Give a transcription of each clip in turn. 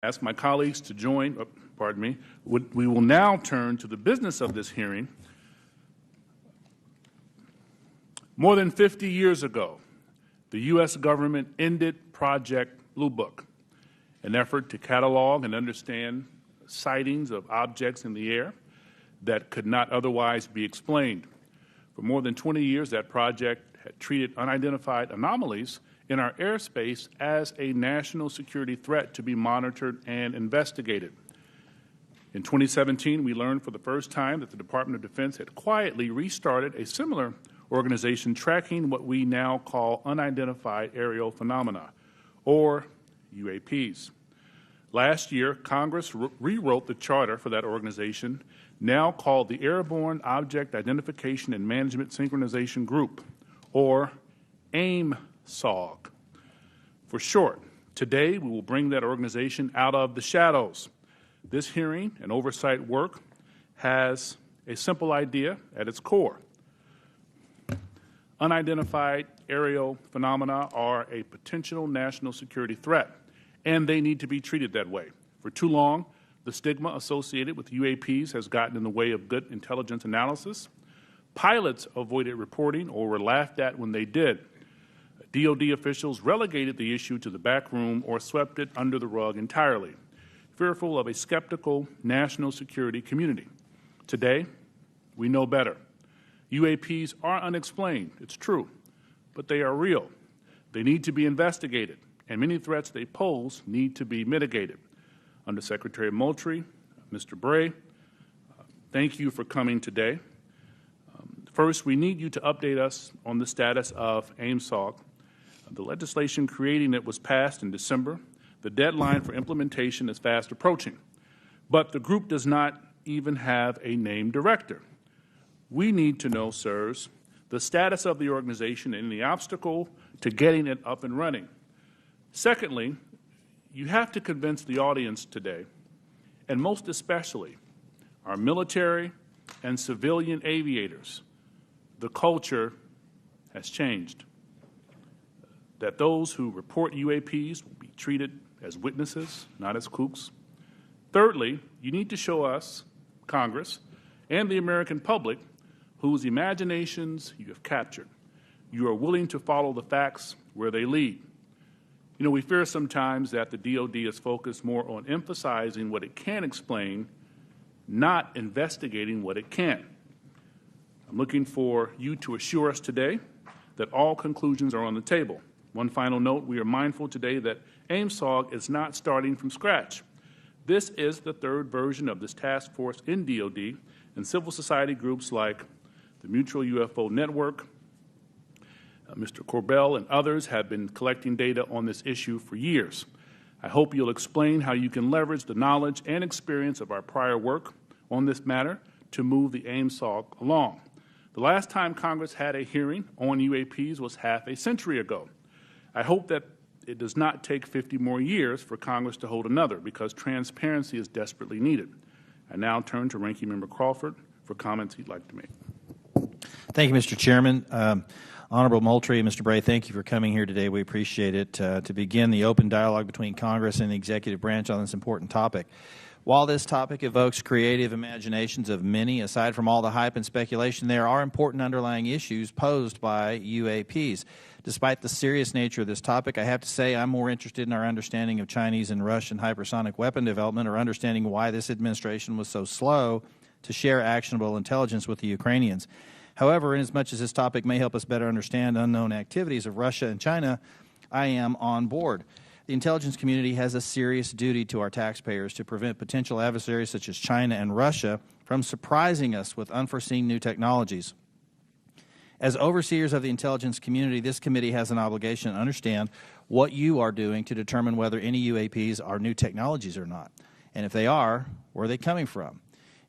Ask my colleagues to join, pardon me. We will now turn to the business of this hearing. More than 50 years ago, the U.S. government ended Project Blue Book, an effort to catalog and understand sightings of objects in the air that could not otherwise be explained. For more than 20 years, that project had treated unidentified anomalies in our airspace as a national security threat to be monitored and investigated. In 2017, we learned for the first time that the Department of Defense had quietly restarted a similar organization tracking what we now call unidentified aerial phenomena, or UAPs. Last year, Congress rewrote the charter for that organization, now called the Airborne Object Identification and Management Synchronization Group, or AIM-SOG. For short, today we will bring that organization out of the shadows. This hearing and oversight work has a simple idea at its core. Unidentified aerial phenomena are a potential national security threat, and they need to be treated that way. For too long, the stigma associated with UAPs has gotten in the way of good intelligence analysis. Pilots avoided reporting or were laughed at when they did. DoD officials relegated the issue to the back room or swept it under the rug entirely, fearful of a skeptical national security community. Today, we know better. UAPs are unexplained, it's true, but they are real. They need to be investigated, and many threats they pose need to be mitigated. Undersecretary Moultrie, Mr. Bray, thank you for coming today. First, we need you to update us on the status of AIM-SOG. The legislation creating it was passed in December. The deadline for implementation is fast approaching, but the group does not even have a named director. We need to know, sirs, the status of the organization and the obstacle to getting it up and running. Secondly, you have to convince the audience today, and most especially our military and civilian aviators, the culture has changed, that those who report UAPs will be treated as witnesses, not as kooks. Thirdly, you need to show us, Congress, and the American public whose imaginations you have captured. You are willing to follow the facts where they lead. You know, we fear sometimes that the DoD is focused more on emphasizing what it can explain, not investigating what it can't. I'm looking for you to assure us today that all conclusions are on the table. One final note, we are mindful today that AIM-SOG is not starting from scratch. This is the third version of this task force in DoD, and civil society groups like the Mutual UFO Network, Mr. Corbell and others have been collecting data on this issue for years. I hope you'll explain how you can leverage the knowledge and experience of our prior work on this matter to move the AIM-SOG along. The last time Congress had a hearing on UAPs was half a century ago. I hope that it does not take 50 more years for Congress to hold another, because transparency is desperately needed. I now turn to Ranking Member Crawford for comments he'd like to make. Thank you, Mr. Chairman. Honorable Moultrie and Mr. Bray, thank you for coming here today. We appreciate it to begin the open dialogue between Congress and the executive branch on this important topic. While this topic evokes creative imaginations of many, aside from all the hype and speculation, there are important underlying issues posed by UAPs. Despite the serious nature of this topic, I have to say I'm more interested in our understanding of Chinese and Russian hypersonic weapon development, or understanding why this administration was so slow to share actionable intelligence with the Ukrainians. However, inasmuch as this topic may help us better understand unknown activities of Russia and China, I am on board. The intelligence community has a serious duty to our taxpayers to prevent potential adversaries such as China and Russia from surprising us with unforeseen new technologies. As overseers of the intelligence community, this committee has an obligation to understand what you are doing to determine whether any UAPs are new technologies or not, and if they are, where are they coming from?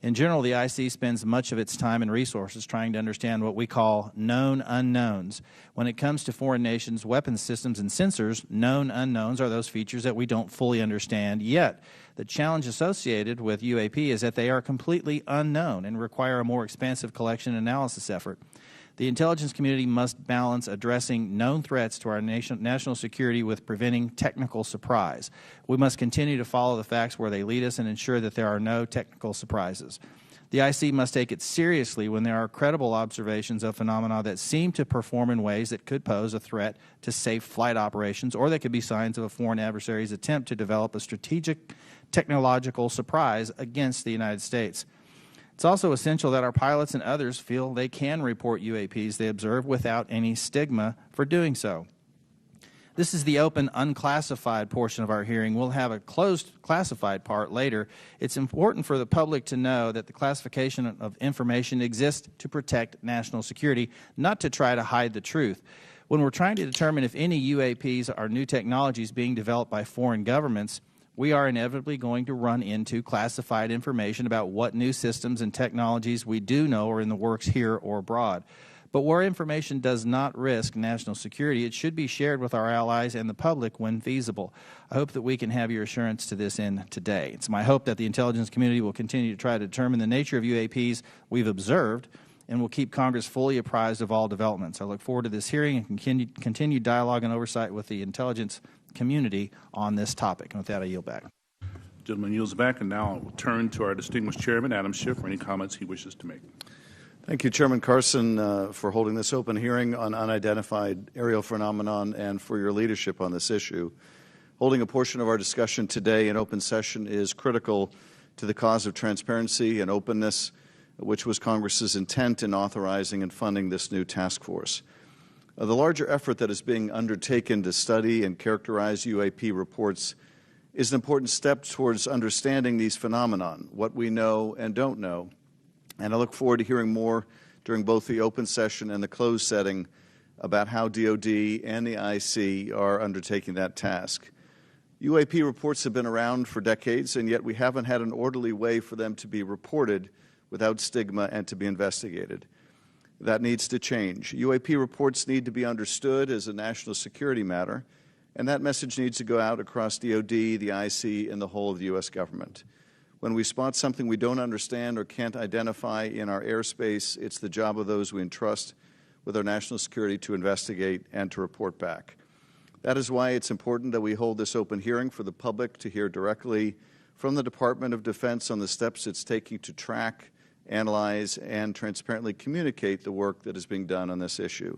In general, the IC spends much of its time and resources trying to understand what we call known unknowns. When it comes to foreign nations' weapons systems and sensors, known unknowns are those features that we don't fully understand yet. The challenge associated with UAP is that they are completely unknown and require a more expansive collection and analysis effort. The intelligence community must balance addressing known threats to our national security with preventing technical surprise. We must continue to follow the facts where they lead us and ensure that there are no technical surprises. The IC must take it seriously when there are credible observations of phenomena that seem to perform in ways that could pose a threat to safe flight operations, or that could be signs of a foreign adversary's attempt to develop a strategic technological surprise against the United States. It's also essential that our pilots and others feel they can report UAPs they observe without any stigma for doing so. This is the open, unclassified portion of our hearing. We'll have a closed, classified part later. It's important for the public to know that the classification of information exists to protect national security, not to try to hide the truth. When we're trying to determine if any UAPs are new technologies being developed by foreign governments, we are inevitably going to run into classified information about what new systems and technologies we do know are in the works here or abroad. But where information does not risk national security, it should be shared with our allies and the public when feasible. I hope that we can have your assurance to this end today. It's my hope that the intelligence community will continue to try to determine the nature of UAPs we've observed and will keep Congress fully apprised of all developments. I look forward to this hearing and continued dialogue and oversight with the intelligence community on this topic. And with that, I yield back. The gentleman yields back, and now I will turn to our distinguished chairman, Adam Schiff, for any comments he wishes to make. Thank you, Chairman Carson, for holding this open hearing on unidentified aerial phenomenon and for your leadership on this issue. Holding a portion of our discussion today in open session is critical to the cause of transparency and openness, which was Congress's intent in authorizing and funding this new task force. The larger effort that is being undertaken to study and characterize UAP reports is an important step towards understanding these phenomenon, what we know and don't know. And I look forward to hearing more during both the open session and the closed setting about how DOD and the IC are undertaking that task. UAP reports have been around for decades, and yet we haven't had an orderly way for them to be reported without stigma and to be investigated. That needs to change. UAP reports need to be understood as a national security matter, and that message needs to go out across DOD, the IC, and the whole of the U.S. government. When we spot something we don't understand or can't identify in our airspace, it's the job of those we entrust with our national security to investigate and to report back. That is why it's important that we hold this open hearing for the public to hear directly from the Department of Defense on the steps it's taking to track, analyze, and transparently communicate the work that is being done on this issue.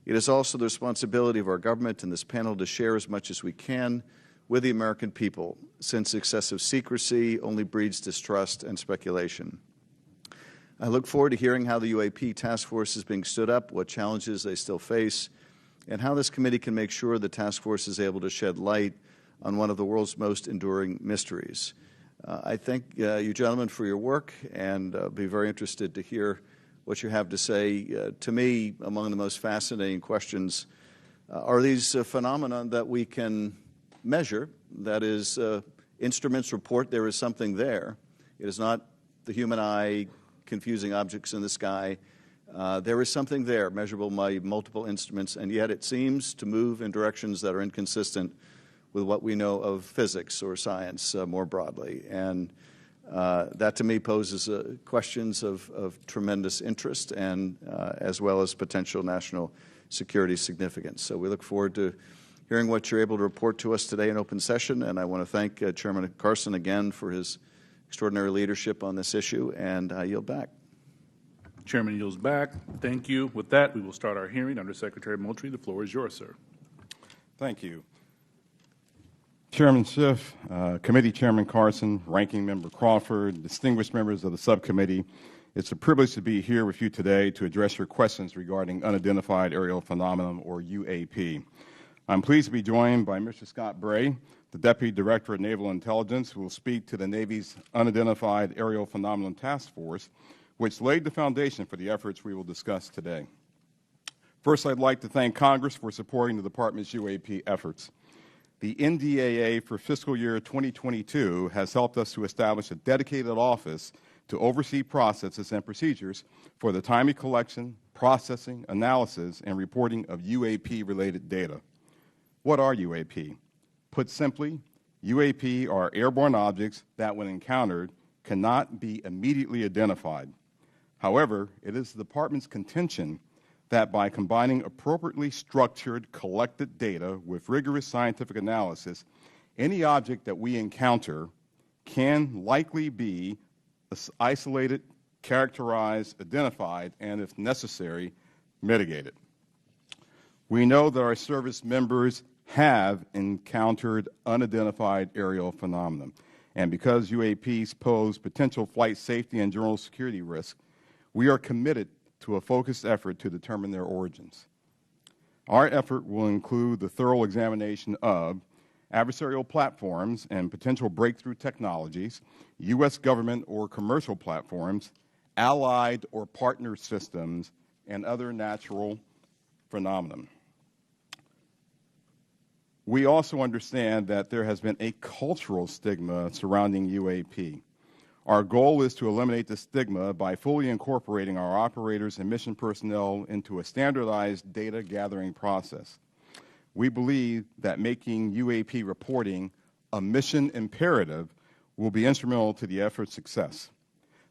It is also the responsibility of our government and this panel to share as much as we can with the American people, since excessive secrecy only breeds distrust and speculation. I look forward to hearing how the UAP task force is being stood up, what challenges they still face, and how this committee can make sure the task force is able to shed light on one of the world's most enduring mysteries. I thank you gentlemen for your work, and be very interested to hear what you have to say. To me, among the most fascinating questions are these phenomena that we can measure. That is, instruments report there is something there. It is not the human eye confusing objects in the sky. There is something there, measurable by multiple instruments, and yet it seems to move in directions that are inconsistent with what we know of physics or science more broadly. And that, to me, poses questions of tremendous interest and as well as potential national security significance. So we look forward to hearing what you're able to report to us today in open session, and I want to thank Chairman Carson again for his extraordinary leadership on this issue, and I yield back. Chairman yields back. Thank you. With that, we will start our hearing. Under Secretary Moultrie, the floor is yours, sir. Thank you. Chairman Schiff, Committee Chairman Carson, Ranking Member Crawford, distinguished members of the subcommittee, it's a privilege to be here with you today to address your questions regarding unidentified aerial phenomenon, or UAP. I'm pleased to be joined by Mr. Scott Bray, the Deputy Director of Naval Intelligence, who will speak to the Navy's Unidentified Aerial Phenomenon Task Force, which laid the foundation for the efforts we will discuss today. First, I'd like to thank Congress for supporting the Department's UAP efforts. The NDAA for fiscal year 2022 has helped us to establish a dedicated office to oversee processes and procedures for the timely collection, processing, analysis, and reporting of UAP-related data. What are UAP? Put simply, UAP are airborne objects that, when encountered, cannot be immediately identified. However, it is the Department's contention that by combining appropriately structured, collected data with rigorous scientific analysis, any object that we encounter can likely be isolated, characterized, identified, and if necessary, mitigated. We know that our service members have encountered unidentified aerial phenomena, and because UAPs pose potential flight safety and general security risks, we are committed to a focused effort to determine their origins. Our effort will include the thorough examination of adversarial platforms and potential breakthrough technologies, U.S. government or commercial platforms, allied or partner systems, and other natural phenomena. We also understand that there has been a cultural stigma surrounding UAP. Our goal is to eliminate the stigma by fully incorporating our operators and mission personnel into a standardized data gathering process. We believe that making UAP reporting a mission imperative will be instrumental to the effort's success.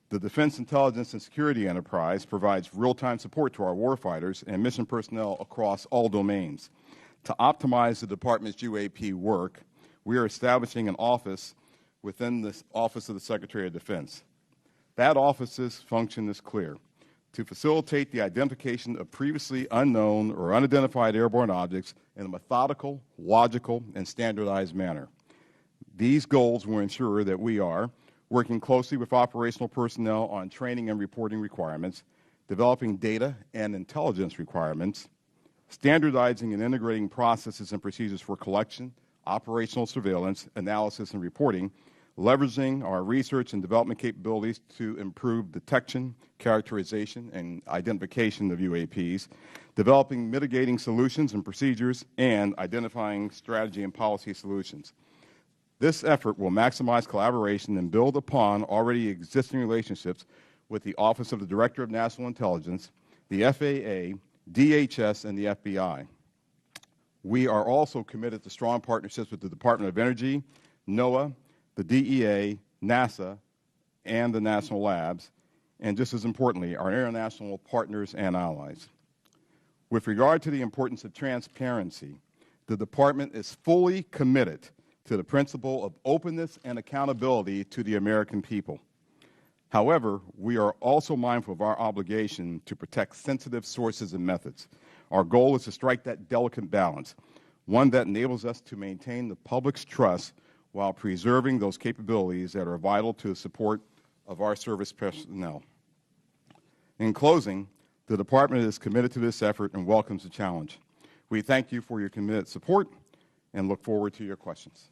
The Defense Intelligence and Security Enterprise provides real-time support to our warfighters and mission personnel across all domains. To optimize the Department's UAP work, we are establishing an office within the Office of the Secretary of Defense. That office's function is clear: to facilitate the identification of previously unknown or unidentified airborne objects in a methodical, logical, and standardized manner. These goals will ensure that we are working closely with operational personnel on training and reporting requirements, developing data and intelligence requirements, standardizing and integrating processes and procedures for collection, operational surveillance, analysis, and reporting, leveraging our research and development capabilities to improve detection, characterization, and identification of UAPs, developing mitigating solutions and procedures, and identifying strategy and policy solutions. This effort will maximize collaboration and build upon already existing relationships with the Office of the Director of National Intelligence, the FAA, DHS, and the FBI. We are also committed to strong partnerships with the Department of Energy, NOAA, the DEA, NASA, and the national labs, and just as importantly, our international partners and allies. With regard to the importance of transparency, the Department is fully committed to the principle of openness and accountability to the American people. However, we are also mindful of our obligation to protect sensitive sources and methods. Our goal is to strike that delicate balance, one that enables us to maintain the public's trust while preserving those capabilities that are vital to the support of our service personnel. In closing, the Department is committed to this effort and welcomes the challenge. We thank you for your committed support and look forward to your questions.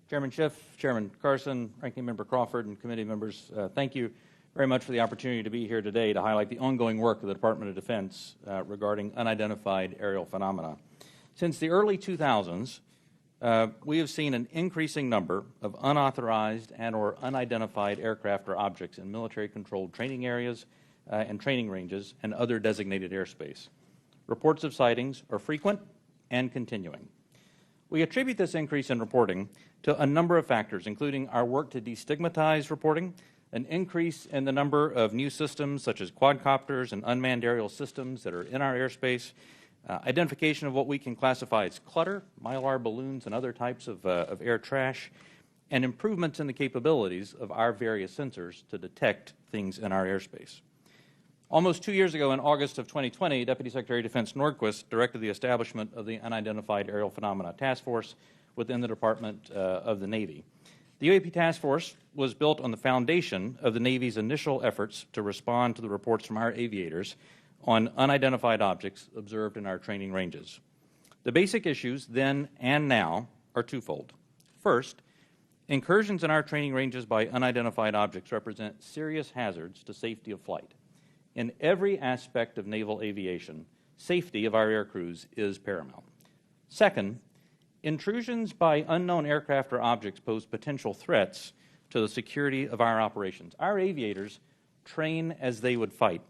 Chairman Schiff, Chairman Carson, Ranking Member Crawford, and committee members, thank you very much for the opportunity to be here today to highlight the ongoing work of the Department of Defense regarding unidentified aerial phenomena. Since the early 2000s, we have seen an increasing number of unauthorized and or unidentified aircraft or objects in military-controlled training areas and training ranges and other designated airspace. Reports of sightings are frequent and continuing. We attribute this increase in reporting to a number of factors, including our work to destigmatize reporting, an increase in the number of new systems such as quadcopters and unmanned aerial systems that are in our airspace, identification of what we can classify as clutter, mylar balloons, and other types of air trash, and improvements in the capabilities of our various sensors to detect things in our airspace. Almost 2 years ago, in August of 2020, Deputy Secretary of Defense Nordquist directed the establishment of the Unidentified Aerial Phenomena Task Force within the Department of the Navy. The UAP Task Force was built on the foundation of the Navy's initial efforts to respond to the reports from our aviators on unidentified objects observed in our training ranges. The basic issues then and now are twofold. First, incursions in our training ranges by unidentified objects represent serious hazards to safety of flight. In every aspect of naval aviation, safety of our air crews is paramount. Second, intrusions by unknown aircraft or objects pose potential threats to the security of our operations. Our aviators train as they would fight.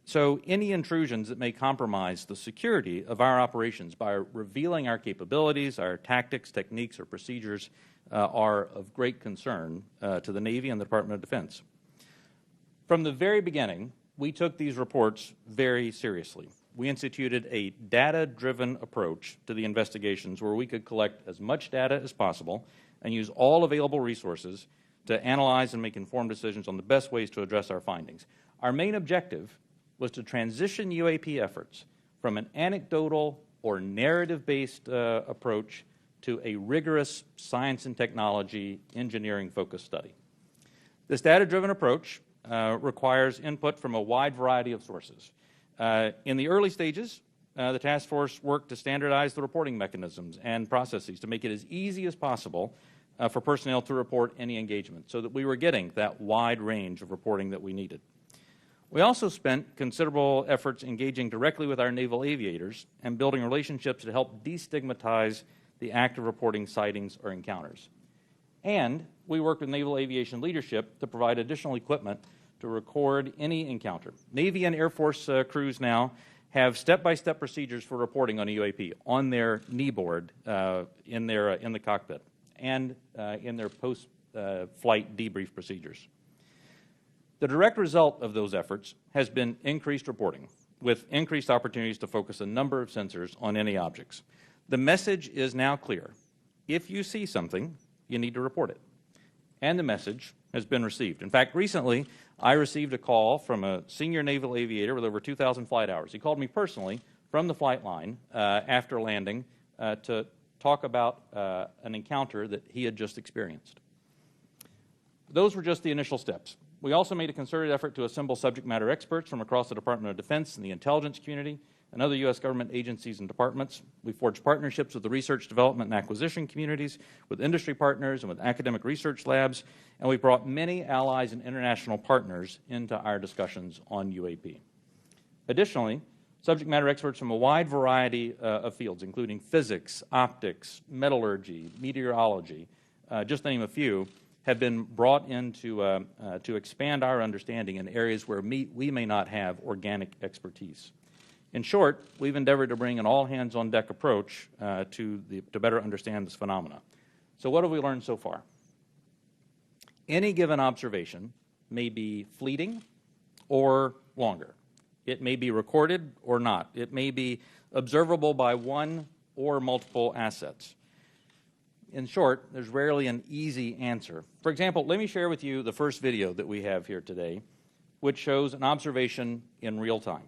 So any intrusions that may compromise the security of our operations by revealing our capabilities, our tactics, techniques, or procedures are of great concern to the Navy and the Department of Defense. From the very beginning, we took these reports very seriously. We instituted a data-driven approach to the investigations where we could collect as much data as possible and use all available resources to analyze and make informed decisions on the best ways to address our findings. Our main objective was to transition UAP efforts from an anecdotal or narrative-based approach to a rigorous science and technology engineering-focused study. This data-driven approach requires input from a wide variety of sources. In the early stages, the task force worked to standardize the reporting mechanisms and processes to make it as easy as possible for personnel to report any engagement so that we were getting that wide range of reporting that we needed. We also spent considerable efforts engaging directly with our naval aviators and building relationships to help destigmatize the act of reporting sightings or encounters. And we worked with naval aviation leadership to provide additional equipment to record any encounter. Navy and Air Force crews now have step-by-step procedures for reporting on a UAP on their kneeboard in the cockpit and in their post-flight debrief procedures. The direct result of those efforts has been increased reporting, with increased opportunities to focus a number of sensors on any objects. The message is now clear. If you see something, you need to report it. And the message has been received. In fact, recently, I received a call from a senior naval aviator with over 2,000 flight hours. He called me personally from the flight line after landing to talk about an encounter that he had just experienced. Those were just the initial steps. We also made a concerted effort to assemble subject matter experts from across the Department of Defense and the intelligence community and other U.S. government agencies and departments. We forged partnerships with the research, development, and acquisition communities, with industry partners, and with academic research labs, and we brought many allies and international partners into our discussions on UAP. Additionally, subject matter experts from a wide variety of fields, including physics, optics, metallurgy, meteorology, just to name a few, have been brought in to expand our understanding in areas where we may not have organic expertise. In short, we've endeavored to bring an all-hands-on-deck approach to better understand this phenomena. So what have we learned so far? Any given observation may be fleeting or longer. It may be recorded or not. It may be observable by one or multiple assets. In short, there's rarely an easy answer. For example, let me share with you the first video that we have here today, which shows an observation in real time.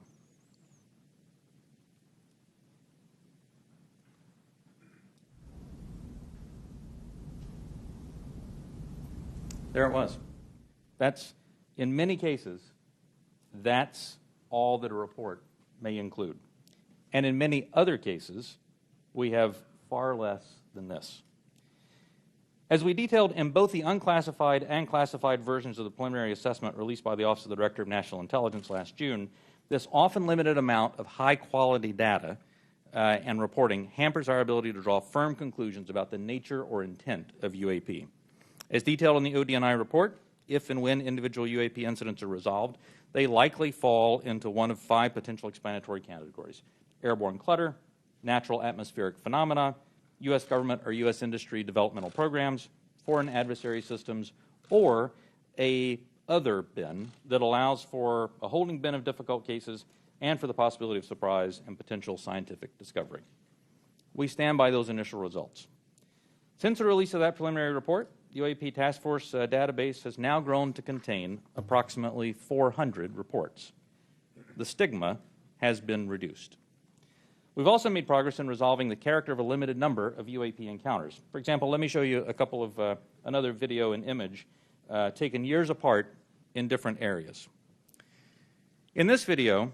There it was. That's, in many cases, that's all that a report may include. And in many other cases, we have far less than this. As we detailed in both the unclassified and classified versions of the preliminary assessment released by the Office of the Director of National Intelligence last June, this often limited amount of high-quality data and reporting hampers our ability to draw firm conclusions about the nature or intent of UAP. As detailed in the ODNI report, if and when individual UAP incidents are resolved, they likely fall into one of 5 potential explanatory categories: airborne clutter, natural atmospheric phenomena, U.S. government or U.S. industry developmental programs, foreign adversary systems, or a other bin that allows for a holding bin of difficult cases and for the possibility of surprise and potential scientific discovery. We stand by those initial results. Since the release of that preliminary report, the UAP Task Force database has now grown to contain approximately 400 reports. The stigma has been reduced. We've also made progress in resolving the character of a limited number of UAP encounters. For example, let me show you a couple of another video and image taken years apart in different areas. In this video,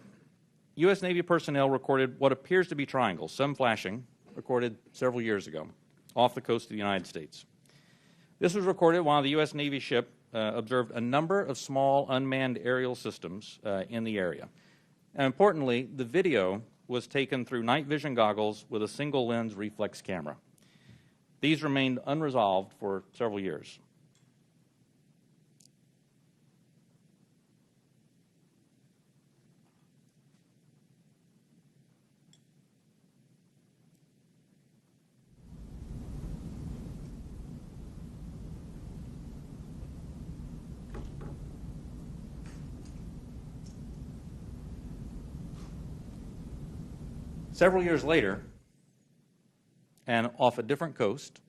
U.S. Navy personnel recorded what appears to be triangles, some flashing, recorded several years ago, off the coast of the United States. This was recorded while the U.S. Navy ship observed a number of small unmanned aerial systems in the area. And importantly, the video was taken through night vision goggles with a single lens reflex camera. These remained unresolved for several years. Several years later, and off a different coast,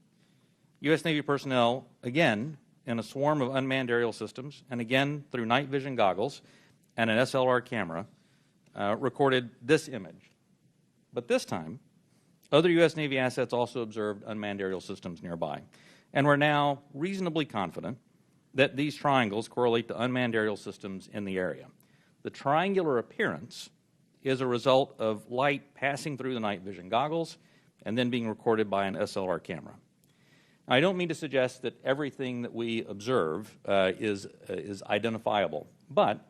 U.S. Navy personnel, again in a swarm of unmanned aerial systems, and again through night vision goggles and an SLR camera, recorded this image. But this time, other U.S. Navy assets also observed unmanned aerial systems nearby. And we're now reasonably confident that these triangles correlate to unmanned aerial systems in the area. The triangular appearance is a result of light passing through the night vision goggles and then being recorded by an SLR camera. Now, I don't mean to suggest that everything that we observe is identifiable, but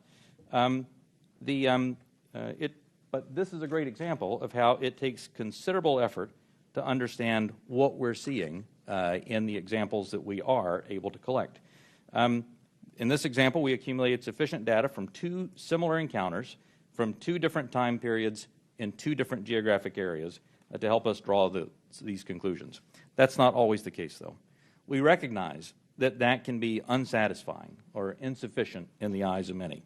but this is a great example of how it takes considerable effort to understand what we're seeing in the examples that we are able to collect. In this example, we accumulated sufficient data from 2 similar encounters from 2 different time periods in 2 different geographic areas to help us draw these conclusions. That's not always the case, though. We recognize that that can be unsatisfying or insufficient in the eyes of many.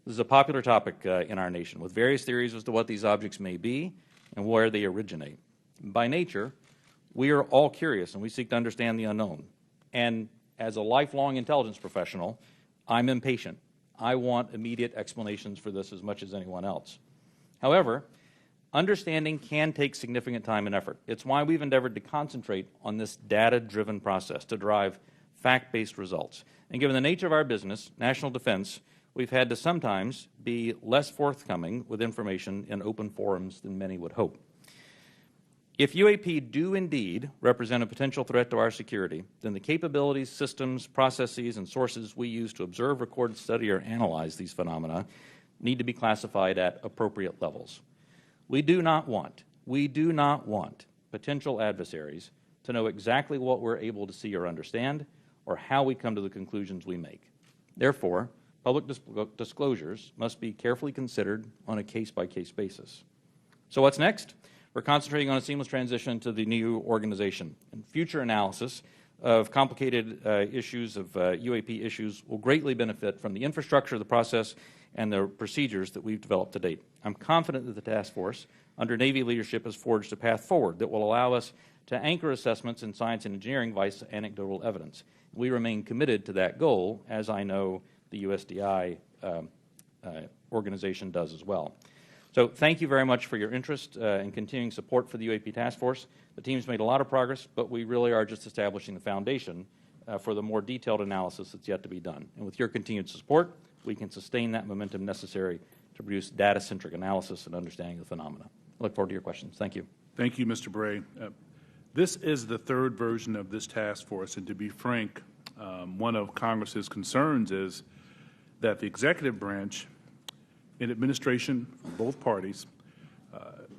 This is a popular topic in our nation, with various theories as to what these objects may be and where they originate. By nature, we are all curious and we seek to understand the unknown. And as a lifelong intelligence professional, I'm impatient. I want immediate explanations for this as much as anyone else. However, understanding can take significant time and effort. It's why we've endeavored to concentrate on this data-driven process to derive fact-based results. And given the nature of our business, national defense, we've had to sometimes be less forthcoming with information in open forums than many would hope. If UAP do indeed represent a potential threat to our security, then the capabilities, systems, processes, and sources we use to observe, record, study, or analyze these phenomena need to be classified at appropriate levels. We do not want potential adversaries to know exactly what we're able to see or understand or how we come to the conclusions we make. Therefore, public disclosures must be carefully considered on a case-by-case basis. So what's next? We're concentrating on a seamless transition to the new organization. And future analysis of complicated issues of UAP issues will greatly benefit from the infrastructure, the process, and the procedures that we've developed to date. I'm confident that the task force under Navy leadership has forged a path forward that will allow us to anchor assessments in science and engineering via anecdotal evidence. We remain committed to that goal, as I know the USDI organization does as well. So thank you very much for your interest and continuing support for the UAP Task Force. The team's made a lot of progress, but we really are just establishing the foundation for the more detailed analysis that's yet to be done. And with your continued support, we can sustain that momentum necessary to produce data-centric analysis and understanding of the phenomena. I look forward to your questions. Thank you. Thank you, Mr. Bray. This is the 3rd version of this task force, and to be frank, one of Congress's concerns is that the executive branch in administration from both parties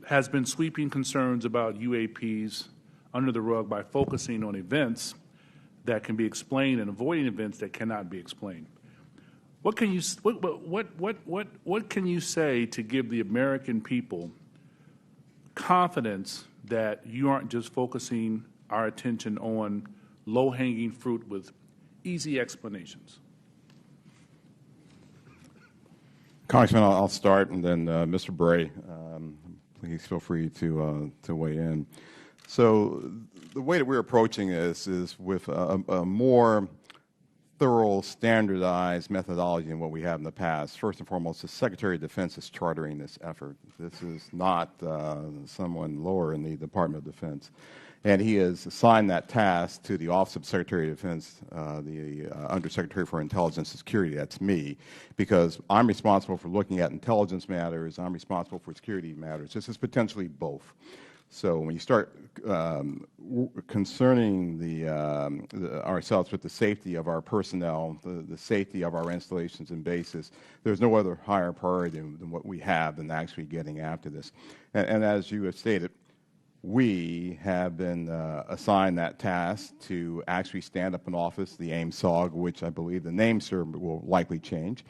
has been sweeping concerns about UAPs under the rug by focusing on events that can be explained and avoiding events that cannot be explained. What can you say to give the American people confidence that you aren't just focusing our attention on low-hanging fruit with easy explanations? Congressman, I'll start, and then Mr. Bray, please feel free to weigh in. So the way that we're approaching this is with a more thorough, standardized methodology than what we have in the past. First and foremost, the Secretary of Defense is chartering this effort. This is not someone lower in the Department of Defense. And he has assigned that task to the Office of Secretary of Defense, the Undersecretary for Intelligence and Security. That's me, because I'm responsible for looking at intelligence matters. I'm responsible for security matters. This is potentially both. So when you start concerning ourselves with the safety of our personnel, the safety of our installations and bases, there's no other higher priority than what we have than actually getting after this. And as you have stated, we have been assigned that task to actually stand up an office, the AIM-SOG, which I believe the name, sir, will likely change.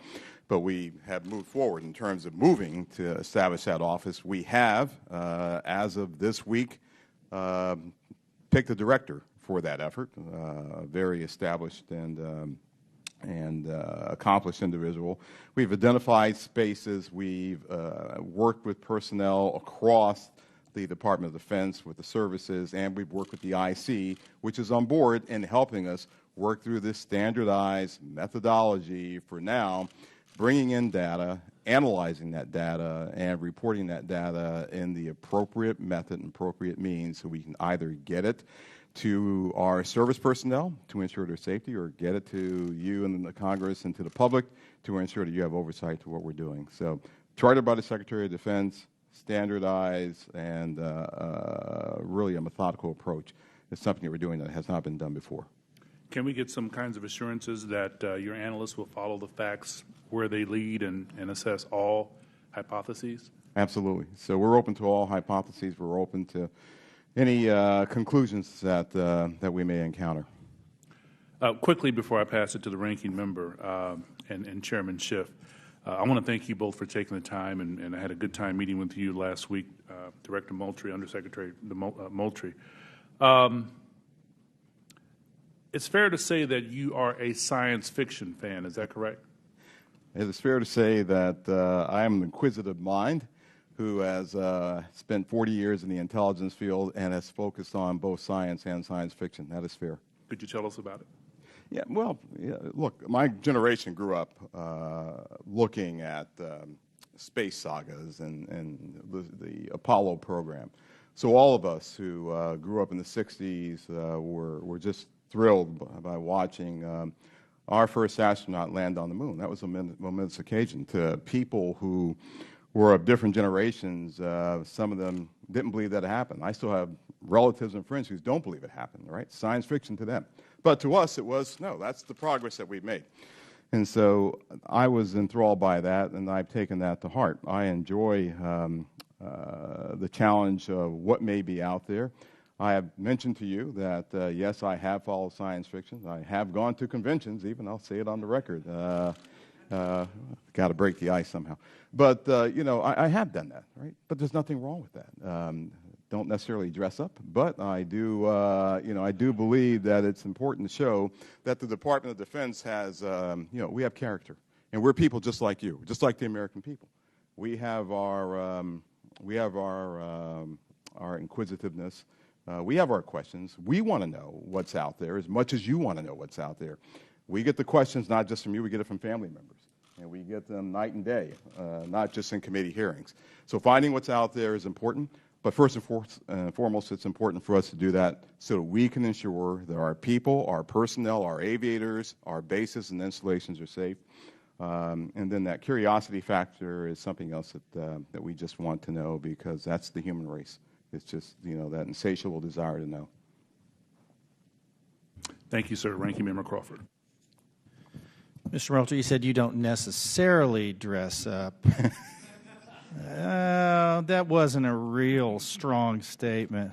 But we have moved forward in terms of moving to establish that office. We have, as of this week, picked a director for that effort, a very established and accomplished individual. We've identified spaces. We've worked with personnel across the Department of Defense, with the services, and we've worked with the IC, which is on board in helping us work through this standardized methodology for now, bringing in data, analyzing that data, and reporting that data in the appropriate method and appropriate means so we can either get it to our service personnel to ensure their safety, or get it to you and the Congress and to the public to ensure that you have oversight to what we're doing. So, chartered by the Secretary of Defense, standardized, and really a methodical approach is something that we're doing that has not been done before. Can we get some kinds of assurances that your analysts will follow the facts where they lead and assess all hypotheses? Absolutely. So we're open to all hypotheses. We're open to any conclusions that we may encounter. Quickly, before I pass it to the ranking member and Chairman Schiff, I want to thank you both for taking the time, and I had a good time meeting with you last week, Director Moultrie, Undersecretary Moultrie. It's fair to say that you are a science fiction fan. Is that correct? It is fair to say that I am an inquisitive mind who has spent 40 years in the intelligence field and has focused on both science and science fiction. That is fair. Could you tell us about it? Yeah, well, look, my generation grew up looking at space sagas and the Apollo program. So all of us who grew up in the 60s were just thrilled by watching our first astronaut land on the moon. That was a momentous occasion. To people who were of different generations, some of them didn't believe that it happened. I still have relatives and friends who don't believe it happened, right? Science fiction to them. But to us, it was, no, that's the progress that we've made. And so I was enthralled by that, and I've taken that to heart. I enjoy the challenge of what may be out there. I have mentioned to you that, yes, I have followed science fiction. I have gone to conventions, even. I'll say it on the record. Got to break the ice somehow. But, you know, I have done that, right? But there's nothing wrong with that. Don't necessarily dress up, but I do, you know, I do believe that it's important to show that the Department of Defense has, you know, we have character, and we're people just like you, just like the American people. We have our inquisitiveness. We have our questions. We want to know what's out there as much as you want to know what's out there. We get the questions not just from you, we get it from family members. And we get them night and day, not just in committee hearings. So finding what's out there is important, but first and foremost, it's important for us to do that so that we can ensure that our people, our personnel, our aviators, our bases and installations are safe. And then that curiosity factor is something else that we just want to know, because that's the human race. It's just, you know, that insatiable desire to know. Thank you, sir. Ranking Member Crawford. Mr. Moultrie, you said you don't necessarily dress up. That wasn't a real strong statement.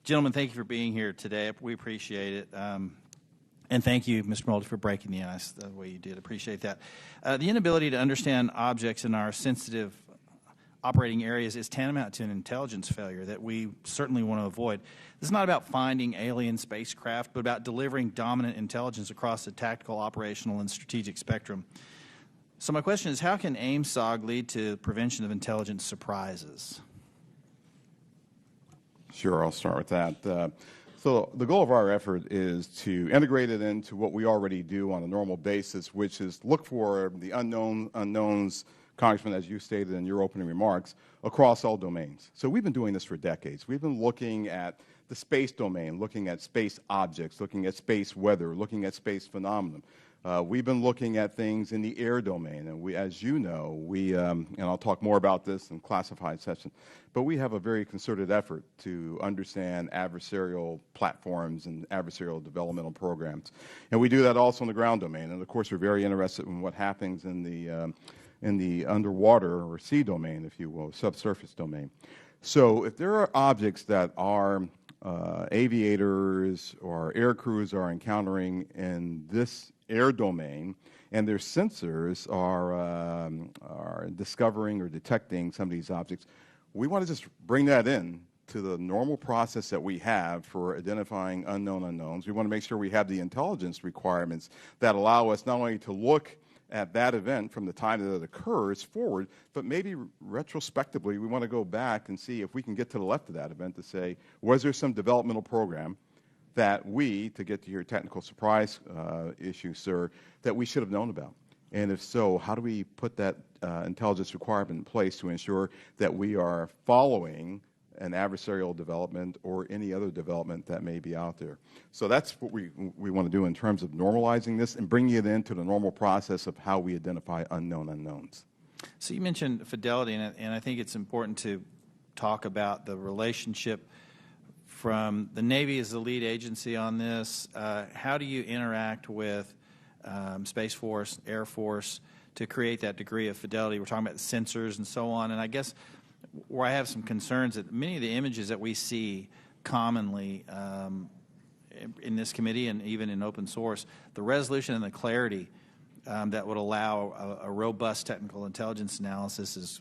Gentlemen, thank you for being here today. We appreciate it. And thank you, Mr. Moultrie, for breaking the ice the way you did. Appreciate that. The inability to understand objects in our sensitive operating areas is tantamount to an intelligence failure that we certainly want to avoid. This is not about finding alien spacecraft, but about delivering dominant intelligence across the tactical, operational, and strategic spectrum. So my question is, how can AIM-SOG lead to prevention of intelligence surprises? Sure, I'll start with that. So the goal of our effort is to integrate it into what we already do on a normal basis, which is look for the unknowns, Congressman, as you stated in your opening remarks, across all domains. So we've been doing this for decades. We've been looking at the space domain, looking at space objects, looking at space weather, looking at space phenomena. We've been looking at things in the air domain, and we, as you know, and I'll talk more about this in classified session, but we have a very concerted effort to understand adversarial platforms and adversarial developmental programs. And we do that also in the ground domain. And of course, we're very interested in what happens in the underwater or sea domain, if you will, subsurface domain. So if there are objects that our aviators or air crews are encountering in this air domain, and their sensors are discovering or detecting some of these objects, we want to just bring that in to the normal process that we have for identifying unknown unknowns. We want to make sure we have the intelligence requirements that allow us not only to look at that event from the time that it occurs forward, but maybe retrospectively we want to go back and see if we can get to the left of that event to say, was there some developmental program that we, to get to your technical surprise issue, sir, that we should have known about? And if so, how do we put that intelligence requirement in place to ensure that we are following an adversarial development or any other development that may be out there? So that's what we want to do in terms of normalizing this and bringing it into the normal process of how we identify unknown unknowns. So you mentioned fidelity, and I think it's important to talk about the relationship from the Navy as the lead agency on this. How do you interact with Space Force, Air Force to create that degree of fidelity? We're talking about sensors and so on, and I guess where I have some concerns that many of the images that we see commonly in this committee and even in open source, the resolution and the clarity that would allow a robust technical intelligence analysis is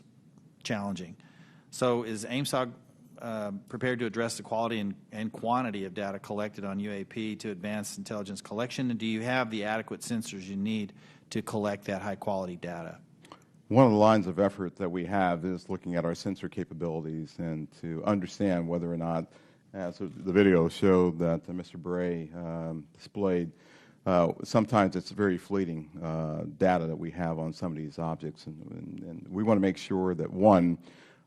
challenging. So is AIMSOC prepared to address the quality and quantity of data collected on UAP to advance intelligence collection? And do you have the adequate sensors you need to collect that high-quality data? One of the lines of effort that we have is looking at our sensor capabilities and to understand whether or not, as the video showed that Mr. Bray displayed, sometimes it's very fleeting data that we have on some of these objects. And we want to make sure that, one,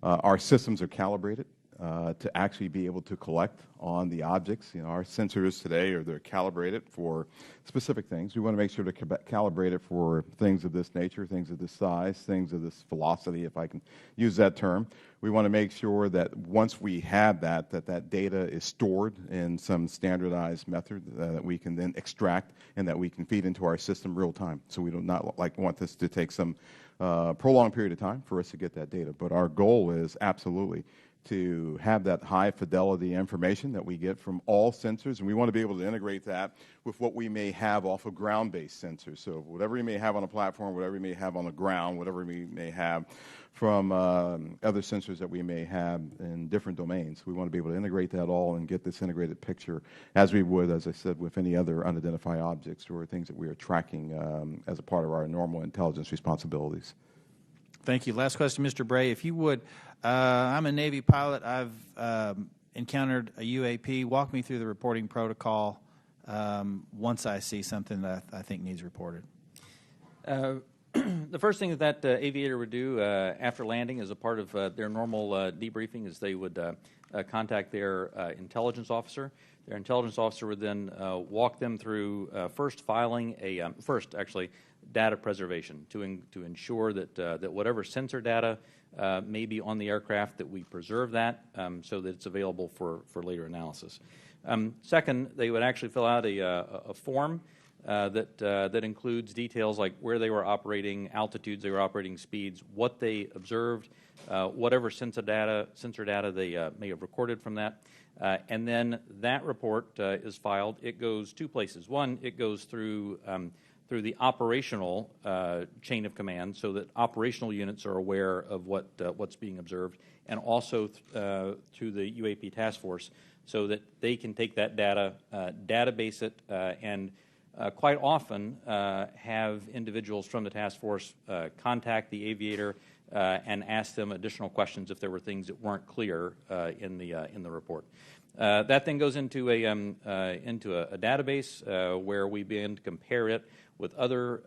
our systems are calibrated to actually be able to collect on the objects. You know, our sensors today they're calibrated for specific things. We want to make sure they're calibrated for things of this nature, things of this size, things of this velocity, if I can use that term. We want to make sure that once we have that data is stored in some standardized method that we can then extract and that we can feed into our system real time. So we do not want this to take some prolonged period of time for us to get that data. But our goal is absolutely to have that high fidelity information that we get from all sensors, and we want to be able to integrate that with what we may have off of ground-based sensors. So whatever we may have on a platform, whatever we may have on the ground, whatever we may have from other sensors that we may have in different domains, we want to be able to integrate that all and get this integrated picture as we would, as I said, with any other unidentified objects or things that we are tracking as a part of our normal intelligence responsibilities. Thank you. Last question, Mr. Bray, if you would. I'm a Navy pilot. I've encountered a UAP. Walk me through the reporting protocol once I see something that I think needs reported. The first thing that aviator would do after landing as a part of their normal debriefing is they would contact their intelligence officer. Their intelligence officer would then walk them through first filing data preservation to ensure that whatever sensor data may be on the aircraft, that we preserve that so that it's available for later analysis. Second, they would actually fill out a form that includes details like where they were operating, altitudes they were operating, speeds, what they observed, whatever sensor data they may have recorded from that. And then that report is filed. It goes two places. One, it goes through the operational chain of command so that operational units are aware of what's being observed, and also to the UAP task force so that they can take that data, database it, and quite often have individuals from the task force contact the aviator and ask them additional questions if there were things that weren't clear in the report. That then goes into a database where we begin to compare it with other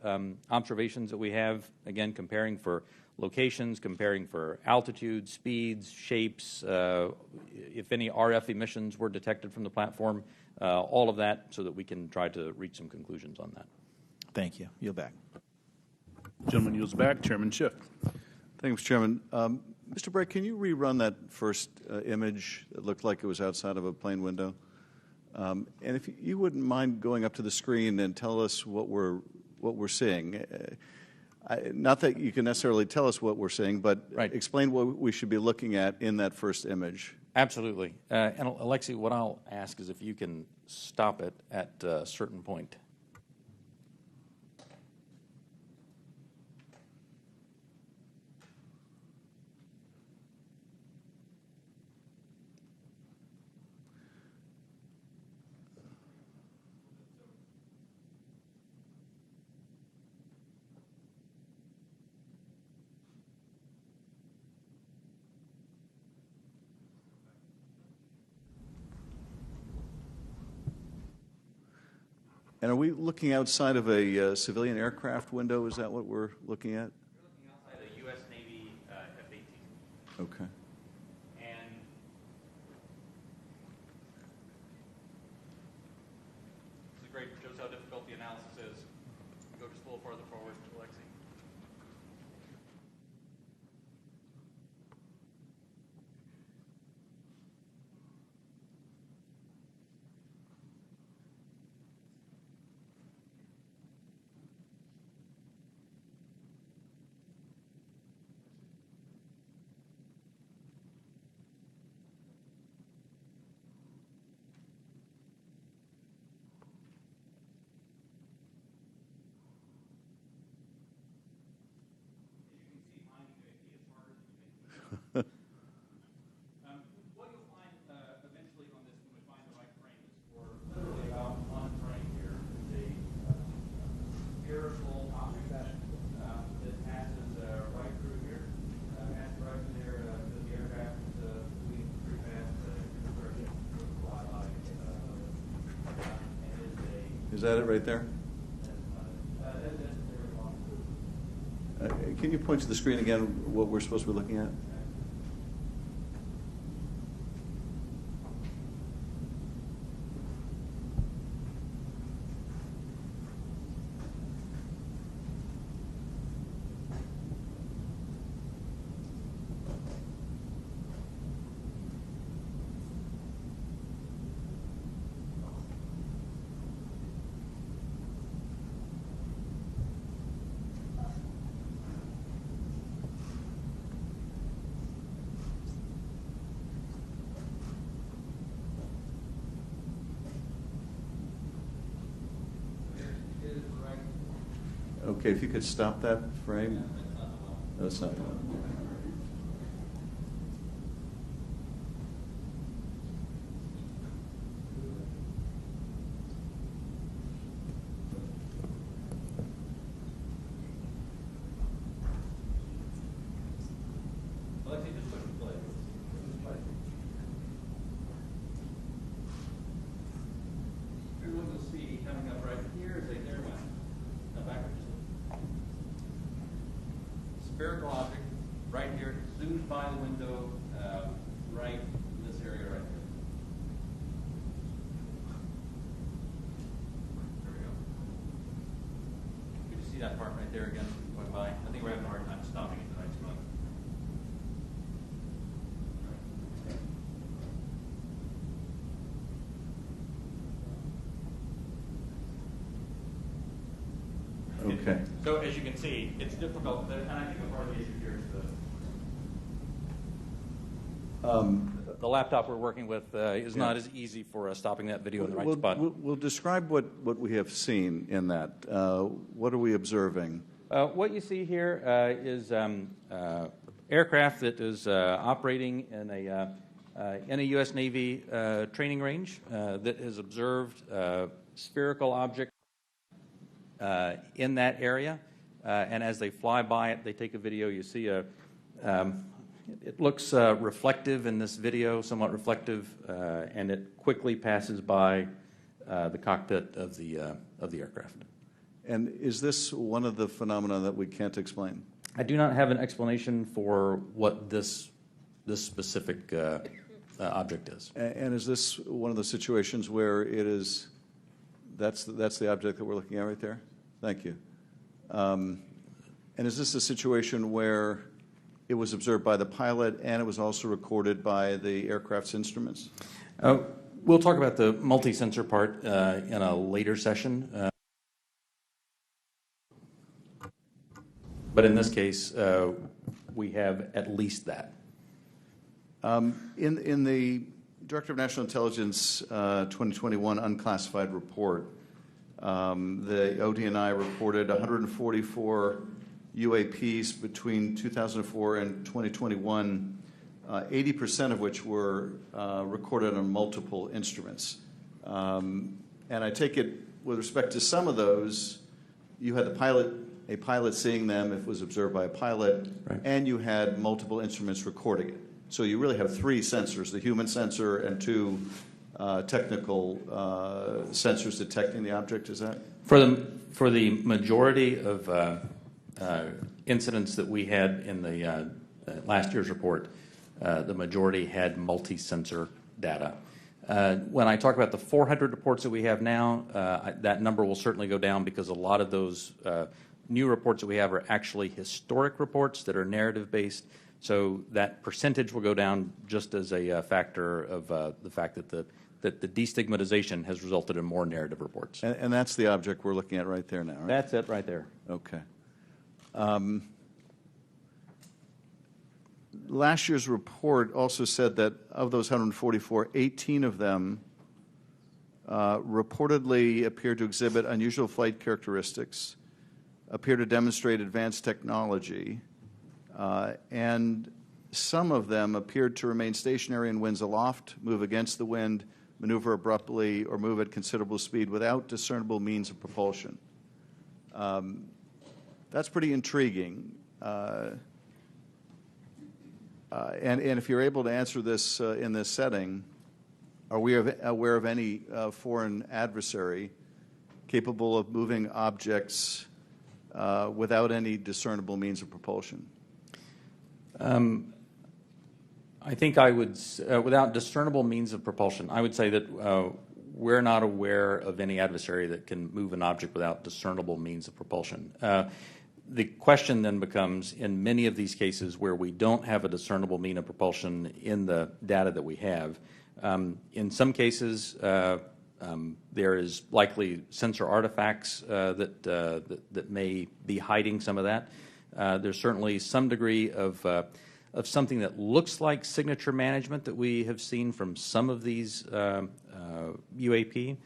observations that we have, again, comparing for locations, comparing for altitudes, speeds, shapes, if any RF emissions were detected from the platform, all of that so that we can try to reach some conclusions on that. Thank you. Yield back. Gentleman yields back. Chairman Schiff. Thank you, Mr. Chairman. Mr. Bray, can you rerun that first image that looked like it was outside of a plane window? And if you wouldn't mind going up to the screen and tell us what we're seeing. Not that you can necessarily tell us what we're seeing, but right. Explain what we should be looking at in that first image. Absolutely. And Alexi, what I'll ask is if you can stop it at a certain point. And are we looking outside of a civilian aircraft window? Is that what we're looking at? You're looking outside a U.S. Navy F-18. Okay. And this is great. It shows how difficult the analysis is. Go just a little farther forward, Alexi. What you'll find eventually on this, when we find the right frame, is for literally about one frame here. It's a spherical object that passes right through here, passes right through there to the aircraft is moving pretty fast. Is that it right there? Can you point to the screen again what we're supposed to be looking at? Okay, if you could stop that frame. No, that's not the one. Alexi, just push play. Here's what you'll see coming up right here is a airline. Now backwards. Spherical object right here, zooms by the window, right in this area right here. There we go. You can see that part right there again going by. I think we're having a hard time stopping it tonight, spot. Okay. So as you can see, it's difficult, and I think a part of the issue here is the laptop we're working with is not as easy for stopping that video in the right spot. We'll describe what we have seen in that. What are we observing? What you see here is aircraft that is operating in a U.S. Navy training range that has observed spherical object in that area, and as they fly by it, they take a video. You see it looks reflective in this video, somewhat reflective, and it quickly passes by the cockpit of the aircraft. And is this one of the phenomena that we can't explain? I do not have an explanation for what this specific object is. And is this one of the situations where it is? That's the object that we're looking at right there? Thank you. And is this a situation where it was observed by the pilot and it was also recorded by the aircraft's instruments? We'll talk about the multi-sensor part in a later session. But in this case, we have at least that. In the Director of National Intelligence 2021 unclassified report, the ODNI reported 144 UAPs between 2004 and 2021, 80% of which were recorded on multiple instruments. And I take it, with respect to some of those, you had a pilot seeing them if it was observed by a pilot, right, and you had multiple instruments recording it. So you really have three sensors, the human sensor and two technical sensors detecting the object, is that? For the majority of incidents that we had in the last year's report, the majority had multi-sensor data. When I talk about the 400 reports that we have now, that number will certainly go down because a lot of those new reports that we have are actually historic reports that are narrative-based. So that percentage will go down just as a factor of the fact that the destigmatization has resulted in more narrative reports. And that's the object we're looking at right there now, right? That's it right there. Okay. Last year's report also said that of those 144, 18 of them reportedly appeared to exhibit unusual flight characteristics, appear to demonstrate advanced technology, and some of them appeared to remain stationary in winds aloft, move against the wind, maneuver abruptly, or move at considerable speed without discernible means of propulsion. That's pretty intriguing. And if you're able to answer this in this setting, are we aware of any foreign adversary capable of moving objects without any discernible means of propulsion? I think I would, without discernible means of propulsion, I would say that we're not aware of any adversary that can move an object without discernible means of propulsion. The question then becomes, in many of these cases where we don't have a discernible mean of propulsion in the data that we have, in some cases there is likely sensor artifacts that may be hiding some of that. There's certainly some degree of something that looks like signature management that we have seen from some of these UAP,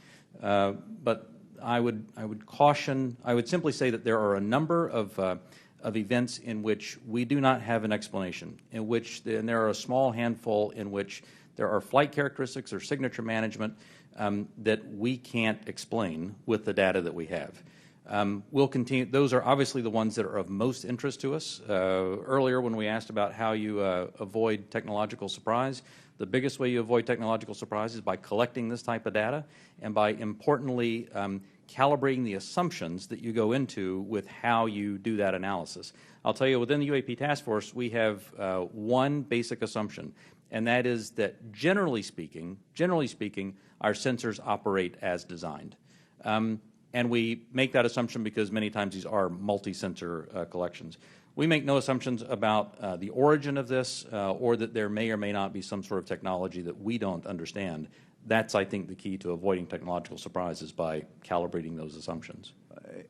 but I would caution. I would simply say that there are a number of events in which we do not have an explanation, and there are a small handful in which there are flight characteristics or signature management that we can't explain with the data that we have. We'll continue. Those are obviously the ones that are of most interest to us. Earlier, when we asked about how you avoid technological surprise, the biggest way you avoid technological surprise is by collecting this type of data and by, importantly, calibrating the assumptions that you go into with how you do that analysis. I'll tell you, within the UAP task force, we have one basic assumption, and that is that generally speaking, our sensors operate as designed. And we make that assumption because many times these are multi-sensor collections. We make no assumptions about the origin of this or that there may or may not be some sort of technology that we don't understand. That's, I think, the key to avoiding technological surprises, by calibrating those assumptions.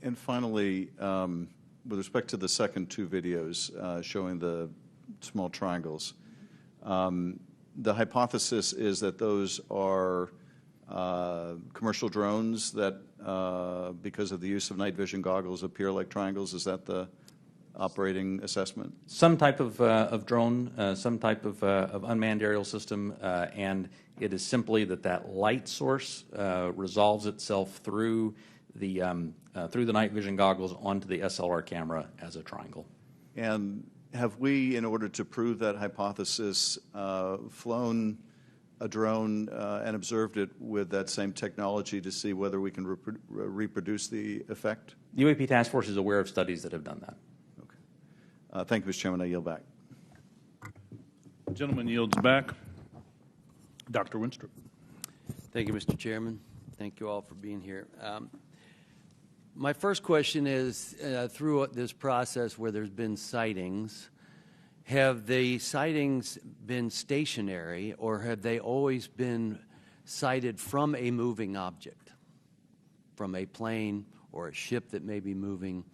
And finally, with respect to the second two videos showing the small triangles, the hypothesis is that those are commercial drones that, because of the use of night vision goggles, appear like triangles. Is that the operating assessment? Some type of drone, some type of unmanned aerial system, and it is simply that light source resolves itself through the night vision goggles onto the SLR camera as a triangle. And have we, in order to prove that hypothesis, flown a drone and observed it with that same technology to see whether we can reproduce the effect? The UAP Task Force is aware of studies that have done that. Okay. Thank you, Mr. Chairman. I yield back. The gentleman yields back. Dr. Winstrup. Thank you, Mr. Chairman. Thank you all for being here. My first question is, through this process where there's been sightings, have the sightings been stationary, or have they always been sighted from a moving object, from a plane or a ship that may be moving?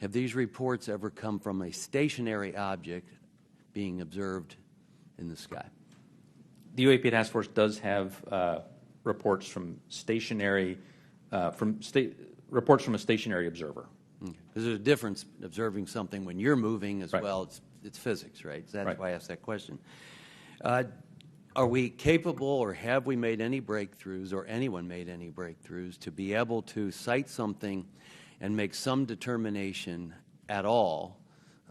Have these reports ever come from a stationary object being observed in the sky? The UAP Task Force does have reports from stationary, reports from a stationary observer. Because there's a difference observing something when you're moving as well. It's physics, right? So that's why I asked that question. Are we capable, or have we made any breakthroughs, or anyone made any breakthroughs, to be able to sight something and make some determination at all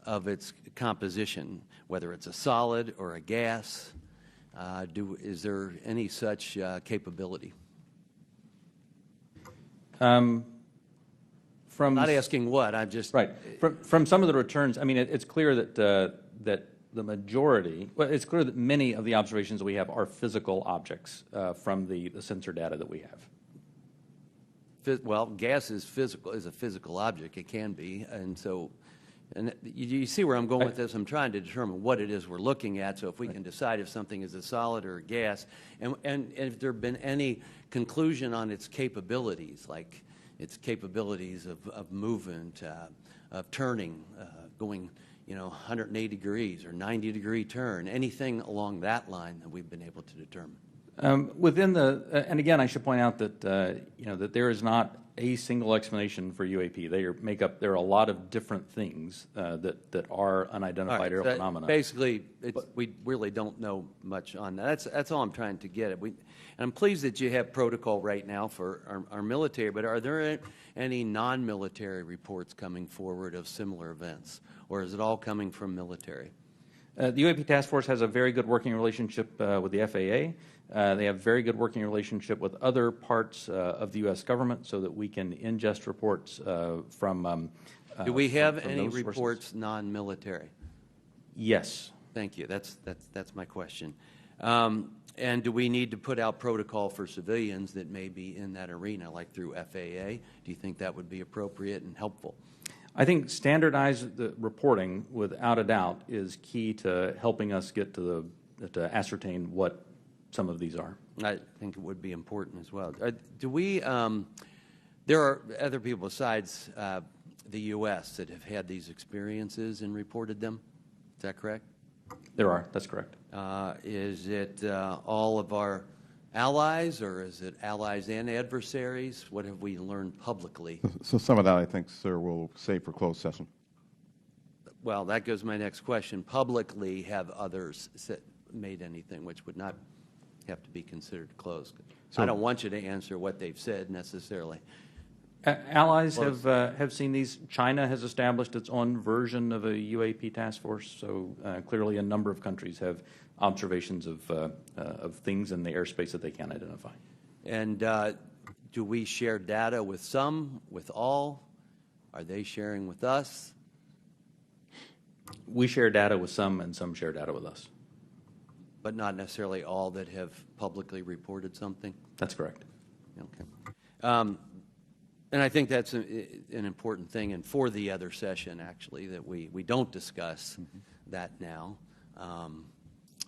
of its composition, whether it's a solid or a gas, Is there any such capability? From Not asking what, I'm just... Right. From some of the returns, I mean, it's clear that that the majority, well, it's clear that many of the observations that we have are physical objects from the sensor data that we have. Well, gas is physical, is a physical object. It can be, and so, and you see where I'm going with this. I'm trying to determine what it is we're looking at. So if we can decide if something is a solid or a gas, and if there have been any conclusion on its capabilities, like its capabilities of movement, of turning, going, 180 degrees or 90-degree turn, anything along that line that we've been able to determine. Within the, and again, I should point out that that there is not a single explanation for UAP. There are a lot of different things that are unidentified aerial phenomena. Basically, we really don't know much on that. That's all I'm trying to get at. And I'm pleased that you have protocol right now for our military, but are there any non-military reports coming forward of similar events, or is it all coming from military? The UAP Task Force has a very good working relationship with the FAA. They have very good working relationship with other parts of the U.S. government so that we can ingest reports from Do we have from any those reports sources. non-military? Yes. Thank you. That's my question. And do we need to put out protocol for civilians that may be in that arena, like through FAA? Do you think that would be appropriate and helpful? I think standardized reporting, without a doubt, is key to helping us get to ascertain what some of these are. I think it would be important as well. Do we? There are other people besides the U.S. that have had these experiences and reported them. Is that correct? There are. That's correct. Is it all of our allies, or is it allies and adversaries? What have we learned publicly? So some of that, I think, sir, we'll save for closed session. Well, that goes to my next question. Publicly, have others made anything which would not have to be considered closed? I don't want you to answer what they've said necessarily. Allies have seen these. China has established its own version of a UAP task force, so clearly a number of countries have observations of things in the airspace that they can identify. And do we share data with some, with all? Are they sharing with us? We share data with some, and some share data with us. But not necessarily all that have publicly reported something? That's correct. Okay. And I think that's an important thing, and for the other session, actually, that we don't discuss that now.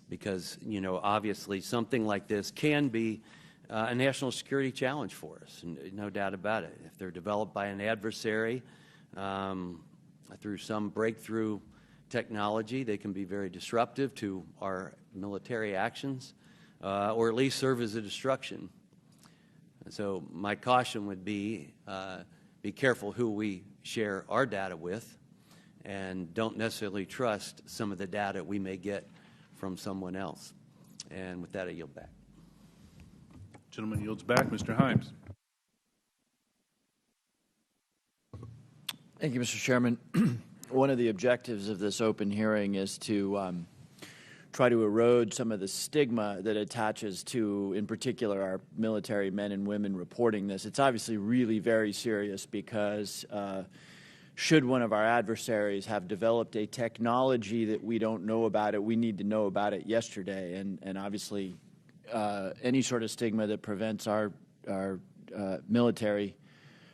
Because, obviously something like this can be a national security challenge for us, no doubt about it. If they're developed by an adversary through some breakthrough technology, they can be very disruptive to our military actions, or at least serve as a distraction. So my caution would be careful who we share our data with, and don't necessarily trust some of the data we may get from someone else. And with that, I yield back. Gentleman yields back. Mr. Himes. Thank you, Mr. Chairman. One of the objectives of this open hearing is to try to erode some of the stigma that attaches to, in particular, our military men and women reporting this. It's obviously really very serious because should one of our adversaries have developed a technology that we don't know about it, we need to know about it yesterday. And obviously, any sort of stigma that prevents our military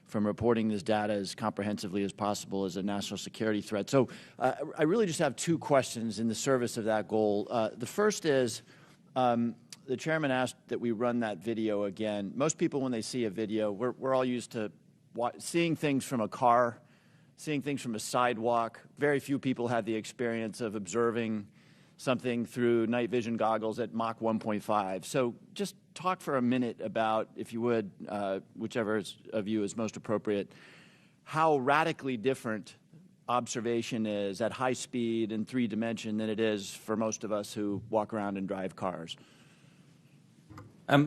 from reporting this data as comprehensively as possible is a national security threat. So I really just have two questions in the service of that goal. The first is, the chairman asked that we run that video again. Most people, when they see a video, we're all used to seeing things from a car, seeing things from a sidewalk. Very few people have the experience of observing something through night vision goggles at Mach 1.5. So just talk for a minute about, if you would, whichever of you is most appropriate, how radically different observation is at high speed and 3-dimension than it is for most of us who walk around and drive cars.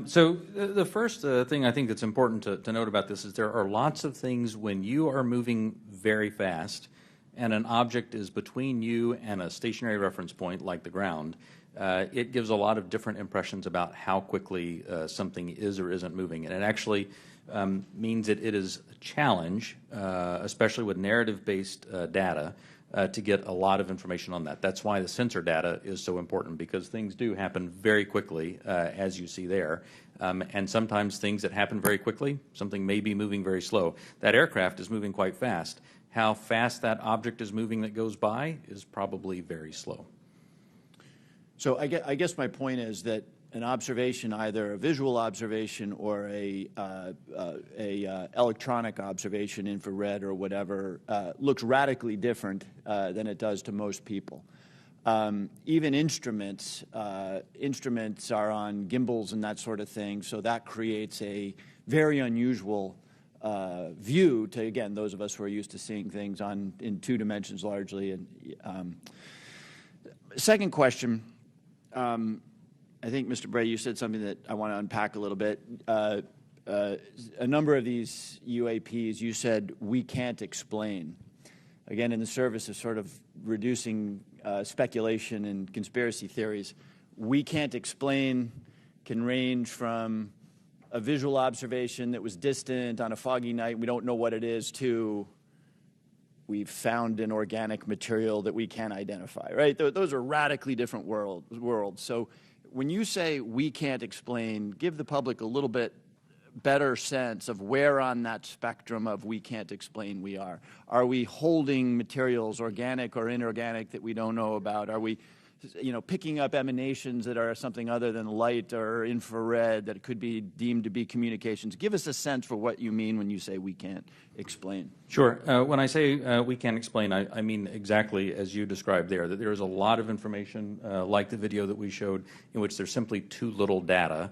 So the first thing I think that's important to note about this is there are lots of things when you are moving very fast and an object is between you and a stationary reference point like the ground, it gives a lot of different impressions about how quickly something is or isn't moving. And it actually means that it is a challenge, especially with narrative-based data, to get a lot of information on that. That's why the sensor data is so important, because things do happen very quickly, as you see there. And sometimes things that happen very quickly, something may be moving very slow. That aircraft is moving quite fast. How fast that object is moving that goes by is probably very slow. So I guess my point is that an observation, either a visual observation or a electronic observation, infrared or whatever, looks radically different than it does to most people. Even instruments are on gimbals and that sort of thing, so that creates a very unusual view to, again, those of us who are used to seeing things in 2 dimensions largely. And second question. I think, Mr. Bray, you said something that I want to unpack a little bit. A number of these UAPs, you said, we can't explain. Again, in the service of sort of reducing speculation and conspiracy theories, we can't explain can range from a visual observation that was distant on a foggy night, we don't know what it is, to we've found an organic material that we can't identify, right? Those are radically different worlds. So when you say we can't explain, give the public a little bit better sense of where on that spectrum of we can't explain we are. Are we holding materials, organic or inorganic, that we don't know about? Are we, picking up emanations that are something other than light or infrared that could be deemed to be communications? Give us a sense for what you mean when you say we can't explain. Sure. When I say we can't explain, I mean exactly as you described there, that there is a lot of information, like the video that we showed, in which there's simply too little data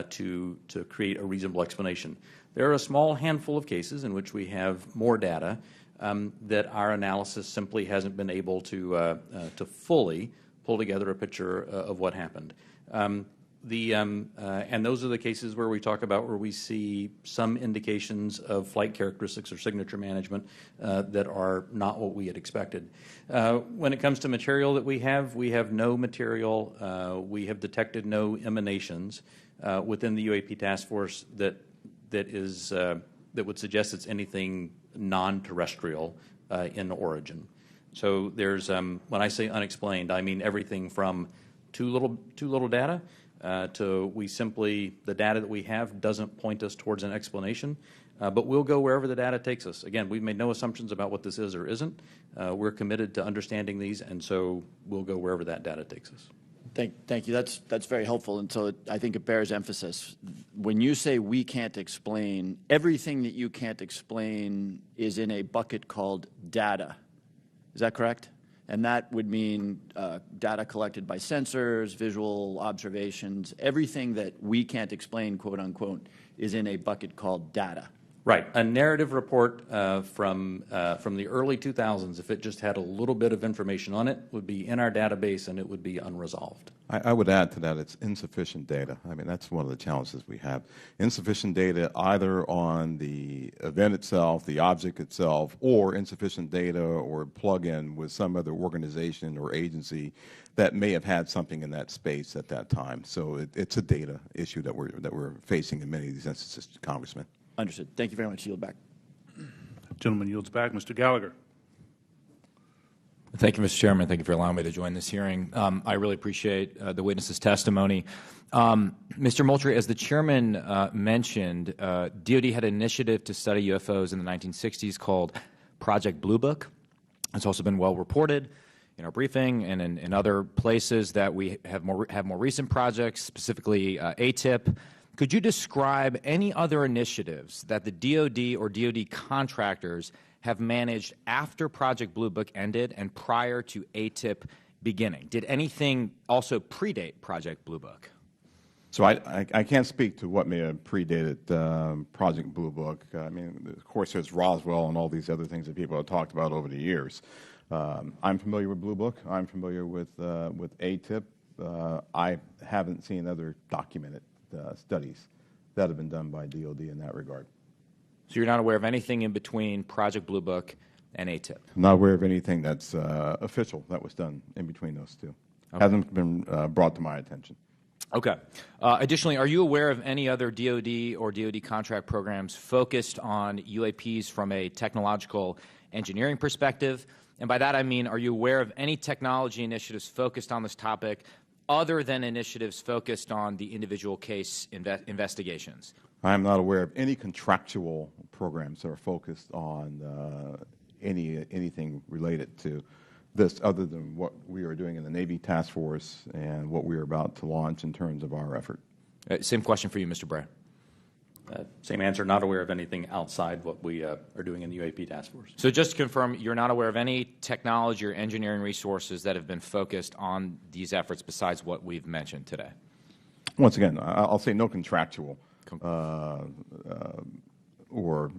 to create a reasonable explanation. There are a small handful of cases in which we have more data that our analysis simply hasn't been able to fully pull together a picture of what happened. And those are the cases where we talk about where we see some indications of flight characteristics or signature management that are not what we had expected. When it comes to material that we have no material. We have detected no emanations within the UAP task force that would suggest it's anything non-terrestrial in origin. So there's, when I say unexplained, I mean everything from too little data to the data that we have doesn't point us towards an explanation, but we'll go wherever the data takes us. Again, we've made no assumptions about what this is or isn't. We're committed to understanding these, and so we'll go wherever that data takes us. Thank you. That's very helpful, and so I think it bears emphasis. When you say we can't explain, everything that you can't explain is in a bucket called data. Is that correct? And that would mean data collected by sensors, visual observations, everything that we can't explain, quote unquote, is in a bucket called data. Right. A narrative report from the early 2000s, if it just had a little bit of information on it, would be in our database and it would be unresolved. I would add to that it's insufficient data. I mean, that's one of the challenges we have. Insufficient data either on the event itself, the object itself, or insufficient data or plug-in with some other organization or agency that may have had something in that space at that time. So it's a data issue that we're facing in many of these instances, Congressman. Understood. Thank you very much. Yield back. Gentleman yields back. Mr. Gallagher. Thank you, Mr. Chairman. Thank you for allowing me to join this hearing. I really appreciate the witness's testimony. Mr. Moultrie, as the chairman mentioned, DoD had an initiative to study UFOs in the 1960s called Project Blue Book. It's also been well reported in our briefing and in other places that we have more recent projects, specifically ATIP. Could you describe any other initiatives that the DoD or DoD contractors have managed after Project Blue Book ended and prior to ATIP beginning? Did anything also predate Project Blue Book? So I can't speak to what may have predated Project Blue Book. I mean, of course, there's Roswell and all these other things that people have talked about over the years. I'm familiar with Blue Book. I'm familiar with ATIP. I haven't seen other documented studies that have been done by DoD in that regard. So you're not aware of anything in between Project Blue Book and ATIP? I'm not aware of anything that's official that was done in between those two. Hasn't been brought to my attention. Okay. Additionally, are you aware of any other DoD or DoD contract programs focused on UAPs from a technological engineering perspective? And by that I mean, are you aware of any technology initiatives focused on this topic other than initiatives focused on the individual case investigations? I am not aware of any contractual programs that are focused on anything related to this other than what we are doing in the Navy Task Force and what we are about to launch in terms of our effort. Same question for you, Mr. Bray. Same answer, not aware of anything outside what we are doing in the UAP Task Force. So just to confirm, you're not aware of any technology or engineering resources that have been focused on these efforts besides what we've mentioned today? Once again, I'll say no contractual or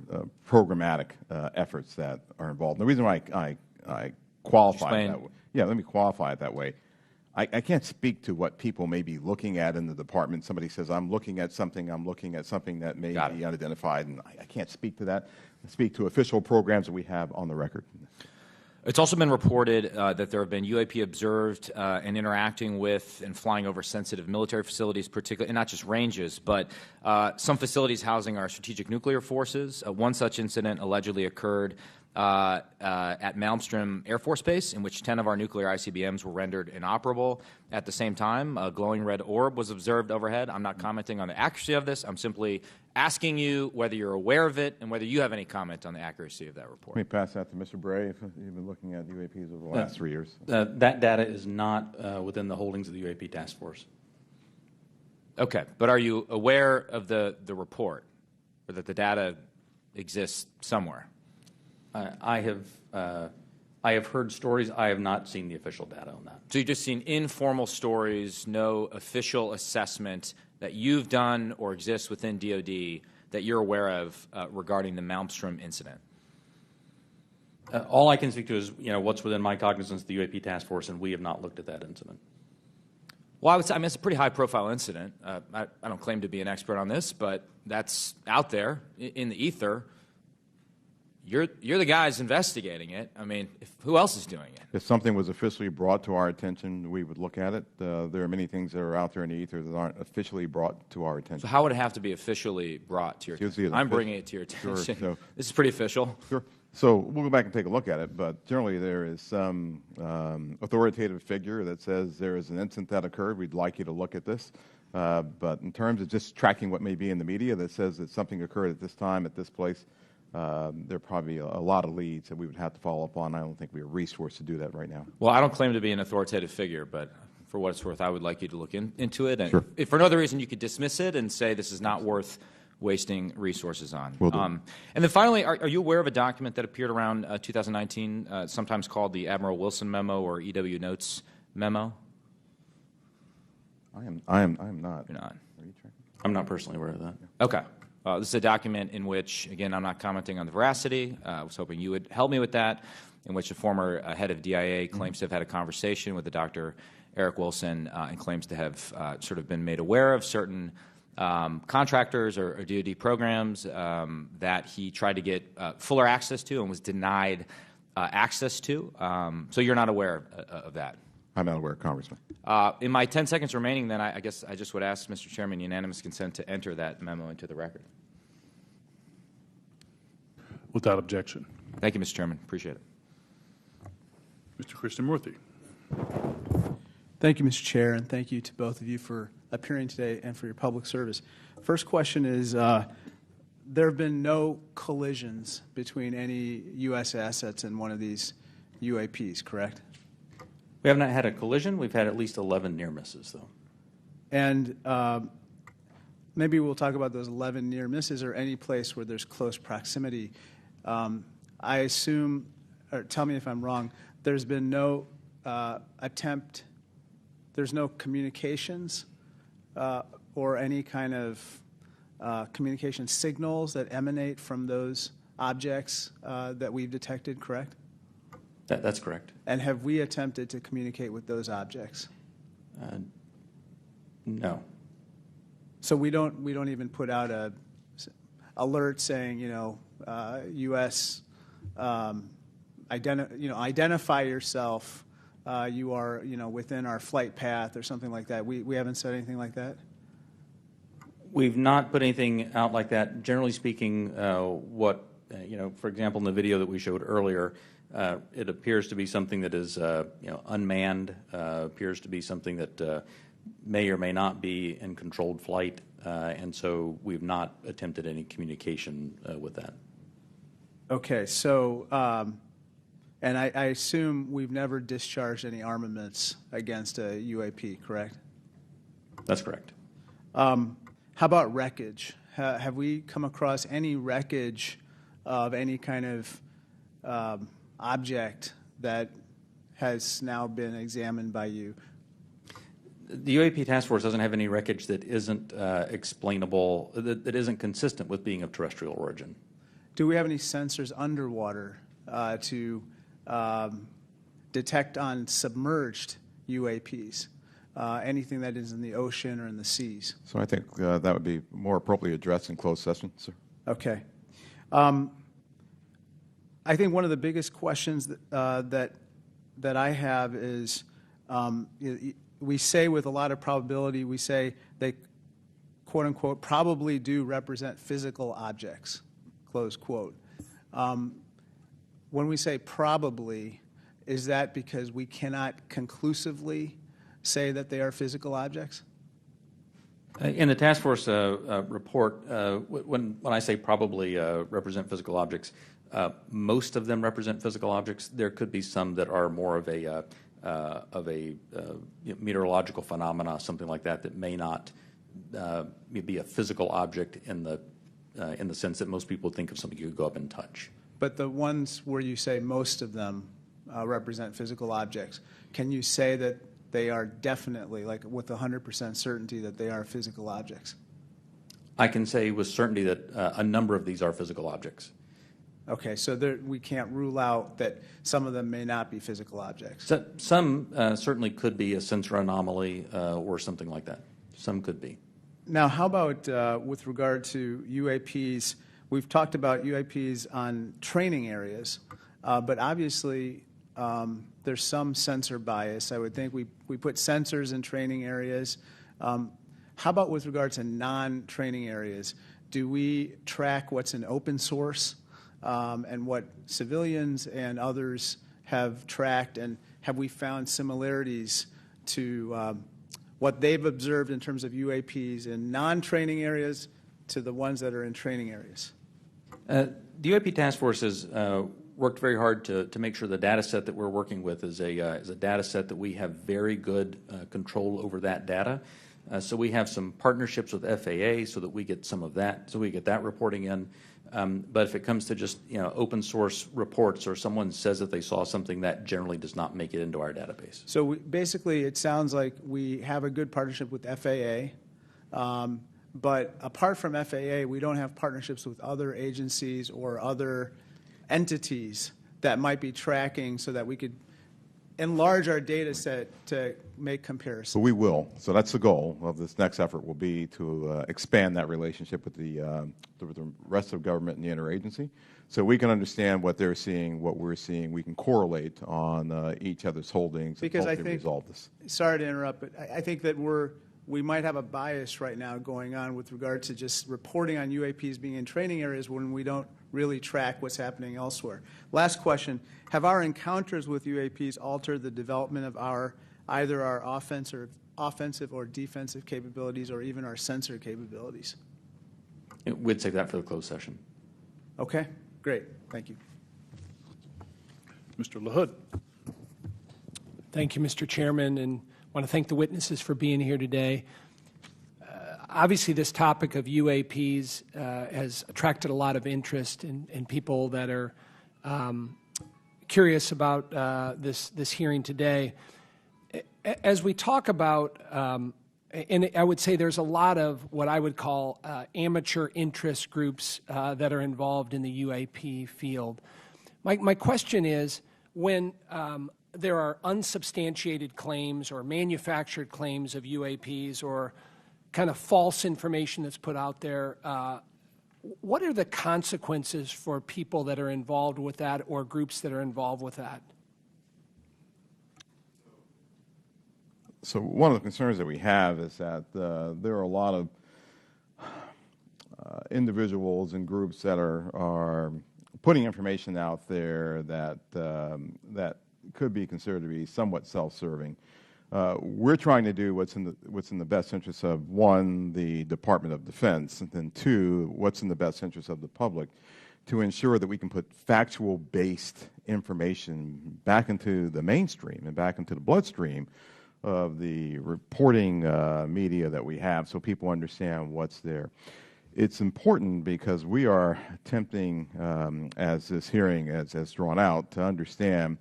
programmatic efforts that are involved. The reason why I qualify it that way, let me qualify it that way. I can't speak to what people may be looking at in the department. Somebody says, I'm looking at something that may be unidentified, and I can't speak to that. I speak to official programs that we have on the record. It's also been reported that there have been UAP observed and interacting with and flying over sensitive military facilities, particularly, and not just ranges, but some facilities housing our strategic nuclear forces. One such incident allegedly occurred at Malmstrom Air Force Base, in which 10 of our nuclear ICBMs were rendered inoperable. At the same time, a glowing red orb was observed overhead. I'm not commenting on the accuracy of this. I'm simply asking you whether you're aware of it and whether you have any comment on the accuracy of that report. Let me pass that to Mr. Bray, if you've been looking at UAPs over the last 3 years. That data is not within the holdings of the UAP Task Force. Okay, but are you aware of the report, or that the data exists somewhere? I have heard stories. I have not seen the official data on that. So you've just seen informal stories, no official assessment that you've done or exists within DoD that you're aware of regarding the Malmstrom incident? All I can speak to is what's within my cognizance of the UAP Task Force, and we have not looked at that incident. Well, I would say, it's a pretty high-profile incident. I don't claim to be an expert on this, but that's out there in the ether. You're the guys investigating it. I mean, who else is doing it? If something was officially brought to our attention, we would look at it. There are many things that are out there in the ether that aren't officially brought to our attention. So how would it have to be officially brought to your attention? I'm bringing it to your attention. Sure, so, this is pretty official. Sure. So we'll go back and take a look at it, but generally there is some authoritative figure that says there is an incident that occurred. We'd like you to look at this. But in terms of just tracking what may be in the media that says that something occurred at this time, at this place, there are probably a lot of leads that we would have to follow up on. I don't think we are resourced to do that right now. Well, I don't claim to be an authoritative figure, but for what it's worth, I would like you to look into it. And sure. If for no other reason, you could dismiss it and say this is not worth wasting resources on. Will do. And then finally, are you aware of a document that appeared around 2019, sometimes called the Admiral Wilson Memo or EW Notes Memo? I am not. You're not. Are you tracking? I'm not personally aware of that. Okay. This is a document in which, again, I'm not commenting on the veracity. I was hoping you would help me with that, in which a former head of DIA claims to have had a conversation with the Dr. Eric Wilson and claims to have sort of been made aware of certain contractors or DoD programs that he tried to get fuller access to and was denied access to. So you're not aware of that? I'm not aware, Congressman. In my 10 seconds remaining, then, I guess I just would ask, Mr. Chairman, unanimous consent to enter that memo into the record. Without objection. Thank you, Mr. Chairman. Appreciate it. Mr. Krishnamurthy. Thank you, Mr. Chair, and thank you to both of you for appearing today and for your public service. First question is, there have been no collisions between any U.S. assets in one of these UAPs, correct? We have not had a collision. We've had at least 11 near misses, though. And maybe we'll talk about those 11 near misses or any place where there's close proximity. I assume, or tell me if I'm wrong, there's been no attempt, there's no communications or any kind of communication signals that emanate from those objects that we've detected, correct? That's correct. And have we attempted to communicate with those objects? No. So we don't even put out a alert saying, U.S. Identify yourself you are, within our flight path or something like that. We haven't said anything like that? We've not put anything out like that. Generally speaking, for example, in the video that we showed earlier, it appears to be something that is, unmanned, appears to be something that may or may not be in controlled flight, and so we've not attempted any communication with that. Okay, so, and I assume we've never discharged any armaments against a UAP, correct? That's correct. How about wreckage? Have we come across any wreckage of any kind of object that has now been examined by you? The UAP task force doesn't have any wreckage that isn't explainable, that isn't consistent with being of terrestrial origin. Do we have any sensors underwater to detect on submerged UAPs? Anything that is in the ocean or in the seas? So I think that would be more appropriately addressed in closed session, sir. Okay. I think one of the biggest questions that I have is, we say with a lot of probability, we say they, quote unquote, probably do represent physical objects, close quote. When we say probably, is that because we cannot conclusively say that they are physical objects? In the task force report, when I say probably represent physical objects, most of them represent physical objects. There could be some that are more of a meteorological phenomena, something like that, that may not be a physical object in the sense that most people think of something you could go up and touch. But the ones where you say most of them represent physical objects, can you say that they are definitely, like with 100% certainty, that they are physical objects? I can say with certainty that a number of these are physical objects. Okay, so we can't rule out that some of them may not be physical objects. So, some certainly could be a sensor anomaly or something like that. Some could be. Now, how about with regard to UAPs? We've talked about UAPs on training areas, but obviously there's some sensor bias. I would think we put sensors in training areas. How about with regard to non-training areas? Do we track what's in open source and what civilians and others have tracked, and have we found similarities to what they've observed in terms of UAPs in non-training areas to the ones that are in training areas? The UAP task force has worked very hard to make sure the data set that we're working with is a data set that we have very good control over that data. So we have some partnerships with FAA so that we get some of that, so we get that reporting in. But if it comes to just open source reports, or someone says that they saw something, that generally does not make it into our database. So basically, it sounds like we have a good partnership with FAA, but apart from FAA, we don't have partnerships with other agencies or other entities that might be tracking, so that we could enlarge our data set to make comparisons. So we will. So that's the goal of this next effort, will be to expand that relationship with the rest of government and the interagency, so we can understand what they're seeing, what we're seeing. We can correlate on each other's holdings because and I hopefully think, resolve this. Sorry to interrupt, but I think that we might have a bias right now going on with regard to just reporting on UAPs being in training areas when we don't really track what's happening elsewhere. Last question. Have our encounters with UAPs altered the development of either our offensive or defensive capabilities, or even our sensor capabilities? We'd save that for the closed session. Okay, great. Thank you. Mr. LaHood. Thank you, Mr. Chairman, and I want to thank the witnesses for being here today. Obviously, this topic of UAPs has attracted a lot of interest in people that are curious about this hearing today. As we talk about, and I would say there's a lot of what I would call amateur interest groups that are involved in the UAP field. My question is, when there are unsubstantiated claims or manufactured claims of UAPs, or kind of false information that's put out there, what are the consequences for people that are involved with that, or groups that are involved with that? So one of the concerns that we have is that there are a lot of individuals and groups that are putting information out there that that could be considered to be somewhat self-serving. We're trying to do what's in the best interest of, one, the Department of Defense, and then two, what's in the best interest of the public, to ensure that we can put factual-based information back into the mainstream and back into the bloodstream of the reporting media that we have, so people understand what's there. It's important because we are attempting, as this hearing has drawn out, to understand,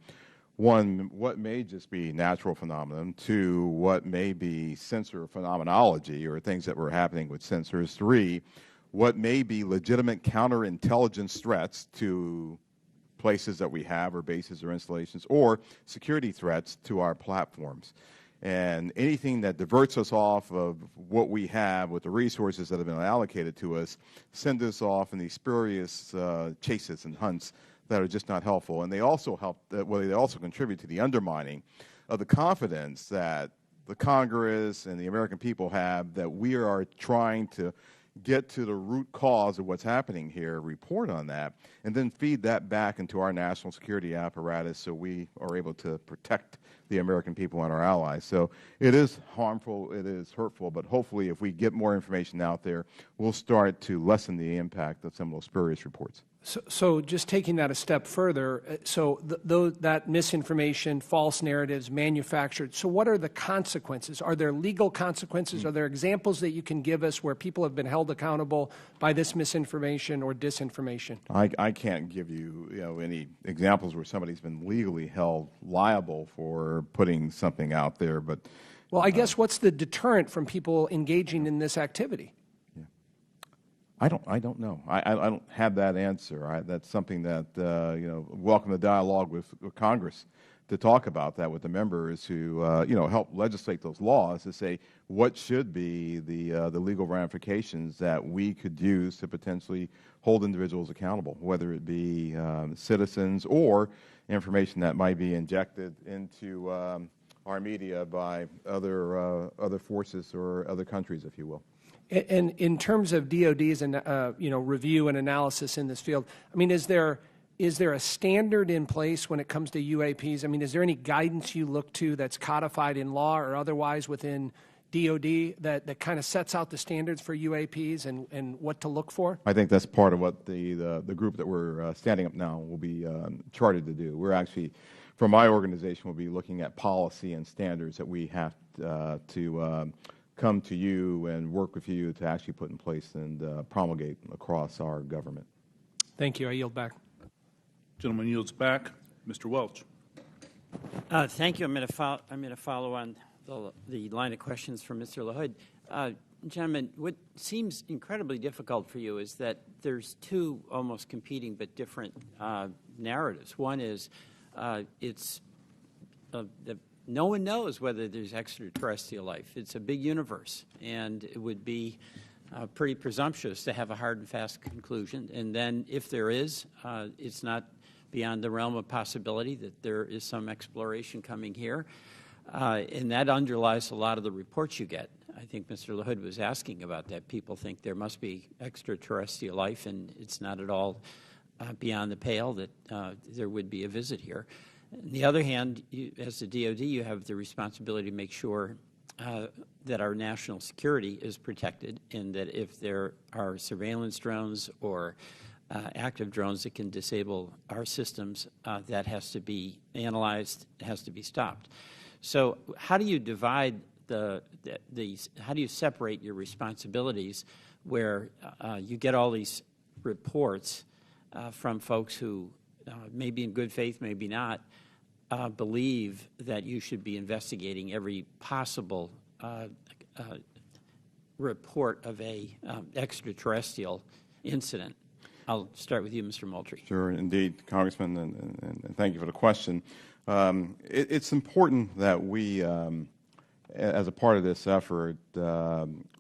one, what may just be natural phenomenon, two, what may be sensor phenomenology or things that were happening with sensors, three, what may be legitimate counterintelligence threats to places that we have or bases or installations, or security threats to our platforms. And anything that diverts us off of what we have with the resources that have been allocated to us send us off in these spurious chases and hunts that are just not helpful. And they also they also contribute to the undermining of the confidence that the Congress and the American people have that we are trying to get to the root cause of what's happening here, report on that, and then feed that back into our national security apparatus so we are able to protect the American people and our allies. So it is harmful, it is hurtful, but hopefully if we get more information out there, we'll start to lessen the impact of some of those spurious reports. So just taking that a step further, so that misinformation, false narratives, manufactured, so what are the consequences? Are there legal consequences? Are there examples that you can give us where people have been held accountable by this misinformation or disinformation? I can't give you, any examples where somebody's been legally held liable for putting something out there, but... Well, I guess what's the deterrent from people engaging in this activity? I don't know. I don't have that answer. That's something that welcome the dialogue with Congress to talk about that with the members who help legislate those laws to say what should be the legal ramifications that we could use to potentially hold individuals accountable, whether it be citizens or information that might be injected into our media by other forces or other countries, if you will. And in terms of DOD's review and analysis in this field, I mean, is there a standard in place when it comes to UAPs? I mean, is there any guidance you look to that's codified in law or otherwise within DOD that kind of sets out the standards for UAPs and what to look for? I think that's part of what the group that we're standing up now will be chartered to do. We're actually, from my organization, we'll be looking at policy and standards that we have to come to you and work with you to actually put in place and promulgate across our government. Thank you. I yield back. Gentleman yields back. Mr. Welch. Thank you. I'm going to follow on the line of questions from Mr. LaHood. Gentlemen, what seems incredibly difficult for you is that there's two almost competing but different narratives. One is no one knows whether there's extraterrestrial life. It's a big universe, and it would be pretty presumptuous to have a hard and fast conclusion. And then if there is, it's not beyond the realm of possibility that there is some exploration coming here. And that underlies a lot of the reports you get. I think Mr. LaHood was asking about that. People think there must be extraterrestrial life, and it's not at all beyond the pale that there would be a visit here. On the other hand, as the DOD, you have the responsibility to make sure that our national security is protected, and that if there are surveillance drones or active drones that can disable our systems, that has to be analyzed, has to be stopped. So how do you divide how do you separate your responsibilities where you get all these reports from folks who maybe in good faith, maybe not, believe that you should be investigating every possible report of a extraterrestrial incident? I'll start with you, Mr. Moultrie. Sure, indeed, Congressman, and thank you for the question. It's important that we, as a part of this effort,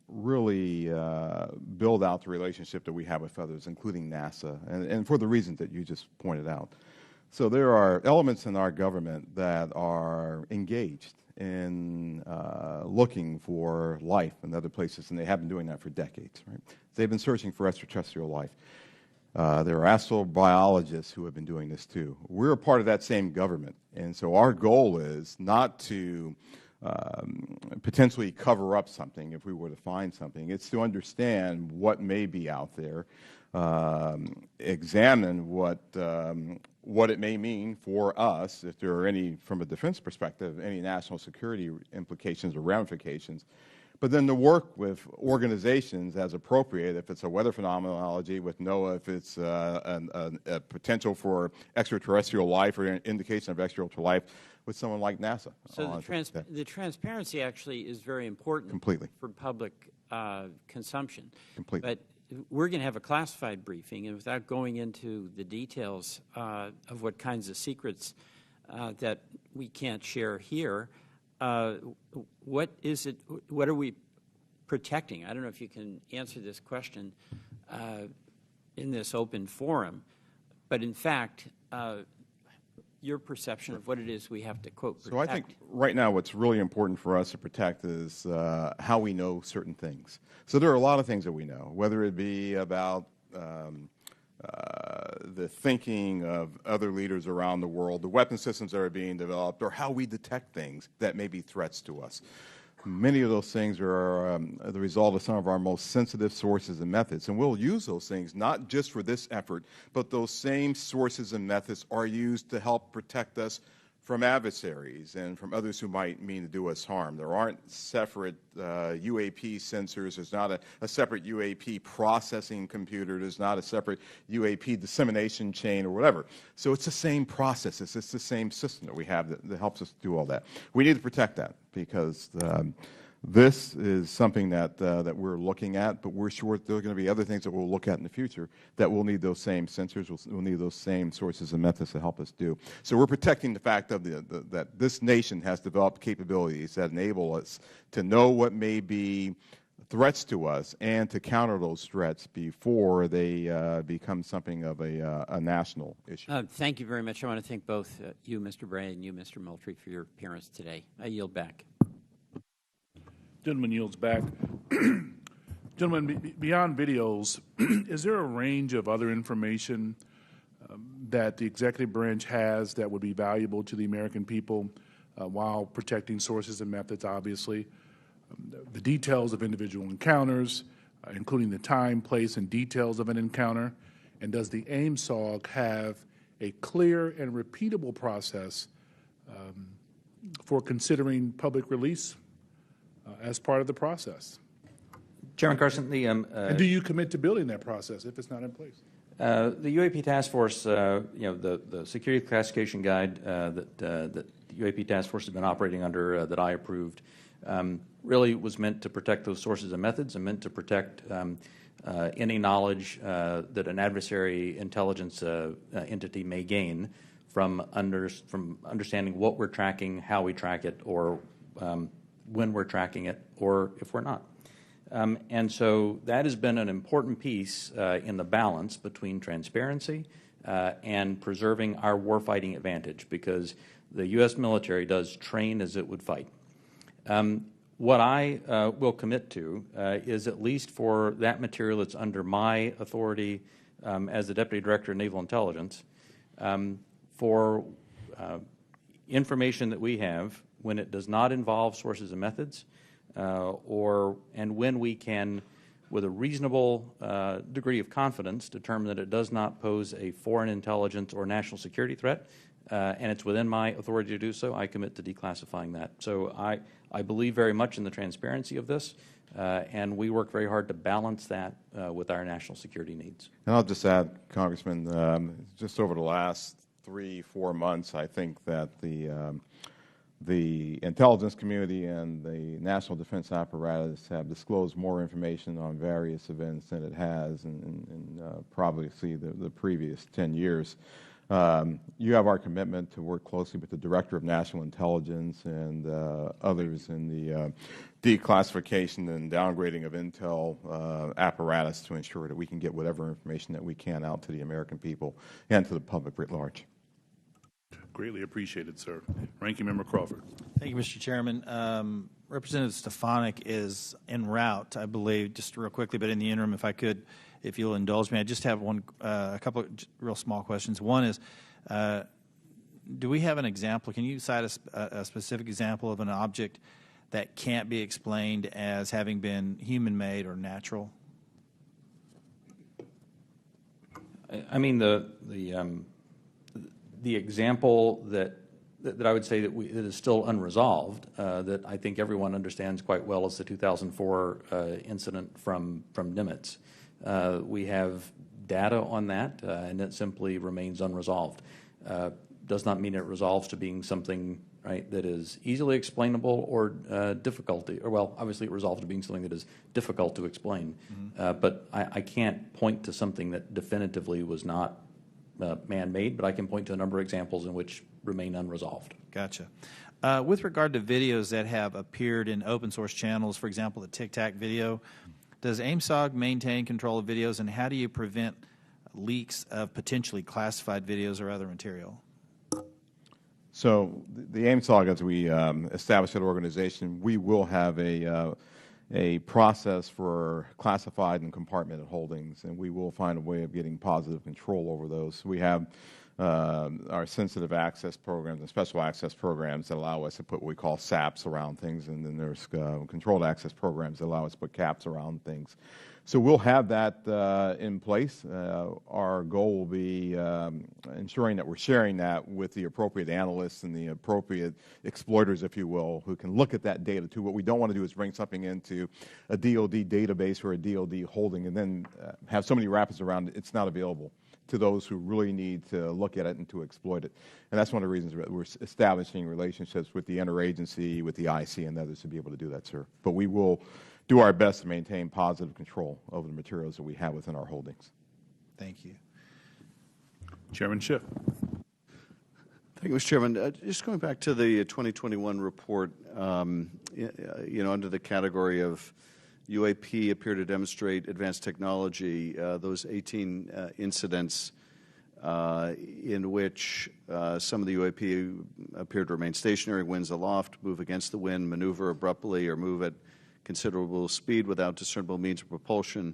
really build out the relationship that we have with others, including NASA, and for the reasons that you just pointed out. So there are elements in our government that are engaged in looking for life in other places, and they have been doing that for decades. Right? They've been searching for extraterrestrial life. There are astrobiologists who have been doing this too. We're a part of that same government, and so our goal is not to potentially cover up something if we were to find something. It's to understand what may be out there, examine what it may mean for us, if there are any, from a defense perspective, any national security implications or ramifications, but then to work with organizations as appropriate, if it's a weather phenomenology with NOAA, if it's a potential for extraterrestrial life or an indication of extraterrestrial life, with someone like NASA. So the transparency actually is very important. Completely. For public consumption. Completely. But we're going to have a classified briefing, and without going into the details of what kinds of secrets that we can't share here, what is it? What are we protecting? I don't know if you can answer this question in this open forum, but in fact, your perception of what it is we have to, quote, protect. So I think right now what's really important for us to protect is how we know certain things. So there are a lot of things that we know, whether it be about the thinking of other leaders around the world, the weapon systems that are being developed, or how we detect things that may be threats to us. Many of those things are the result of some of our most sensitive sources and methods, and we'll use those things not just for this effort, but those same sources and methods are used to help protect us from adversaries and from others who might mean to do us harm. There aren't separate UAP sensors. There's not a separate UAP processing computer. There's not a separate UAP dissemination chain or whatever. So it's the same process. It's just the same system that we have that helps us do all that. We need to protect that because this is something that we're looking at, but we're sure there are going to be other things that we'll look at in the future that will need those same sensors, we'll need those same sources and methods to help us do. So we're protecting the fact of that this nation has developed capabilities that enable us to know what may be threats to us and to counter those threats before they become something of a national issue. Thank you very much. I want to thank both you, Mr. Bray, and you, Mr. Moultrie, for your appearance today. I yield back. Gentleman yields back. Gentlemen, beyond videos, is there a range of other information that the executive branch has that would be valuable to the American people while protecting sources and methods, obviously? The details of individual encounters, including the time, place, and details of an encounter. And does the AIMSOG have a clear and repeatable process for considering public release as part of the process? Chairman Carson, and do you commit to building that process if it's not in place? The UAP Task Force, the security classification guide that the UAP Task Force has been operating under that I approved really was meant to protect those sources and methods and meant to protect any knowledge that an adversary intelligence entity may gain from understanding what we're tracking, how we track it, or when we're tracking it, or if we're not. And so that has been an important piece in the balance between transparency and preserving our warfighting advantage, because the U.S. military does train as it would fight. What I will commit to is, at least for that material that's under my authority as the Deputy Director of Naval Intelligence, for information that we have when it does not involve sources and methods, and when we can, with a reasonable degree of confidence, determine that it does not pose a foreign intelligence or national security threat, and it's within my authority to do so, I commit to declassifying that. So I believe very much in the transparency of this, and we work very hard to balance that with our national security needs. And I'll just add, Congressman, just over the last 3-4 months, I think that the intelligence community and the national defense apparatus have disclosed more information on various events than it has in probably the previous 10 years. You have our commitment to work closely with the Director of National Intelligence and others in the declassification and downgrading of intel apparatus to ensure that we can get whatever information that we can out to the American people and to the public writ large. Greatly appreciated, sir. Ranking Member Crawford. Thank you, Mr. Chairman. Representative Stefanik is en route, I believe, just real quickly, but in the interim, if you'll indulge me, I just have a couple of real small questions. One is, do we have an example? Can you cite a specific example of an object that can't be explained as having been human-made or natural? I mean, the example that I would say that is still unresolved, that I think everyone understands quite well, is the 2004 incident from Nimitz. We have data on that, and it simply remains unresolved. Does not mean it resolves to being something, right, that is easily explainable or difficult, or well, obviously it resolves to being something that is difficult to explain. But I can't point to something that definitively was not man-made, but I can point to a number of examples in which remain unresolved. Gotcha. With regard to videos that have appeared in open source channels, for example, the Tic Tac video, does AIMSOG maintain control of videos, and how do you prevent leaks of potentially classified videos or other material? So the AIMSOG, as we establish that organization, we will have a process for classified and compartmented holdings, and we will find a way of getting positive control over those. We have our sensitive access programs and special access programs that allow us to put what we call SAPs around things, and then there's controlled access programs that allow us to put caps around things. So we'll have that in place. Our goal will be ensuring that we're sharing that with the appropriate analysts and the appropriate exploiters, if you will, who can look at that data too. What we don't want to do is bring something into a DoD database or a DoD holding and then have so many wrappers around it, it's not available to those who really need to look at it and to exploit it. And that's one of the reasons we're establishing relationships with the interagency, with the IC and others to be able to do that, sir. But we will do our best to maintain positive control over the materials that we have within our holdings. Thank you. Chairman Schiff. Thank you, Mr. Chairman. Just going back to the 2021 report, under the category of UAP appear to demonstrate advanced technology, those 18 incidents in which some of the UAP appear to remain stationary, winds aloft, move against the wind, maneuver abruptly, or move at considerable speed without discernible means of propulsion.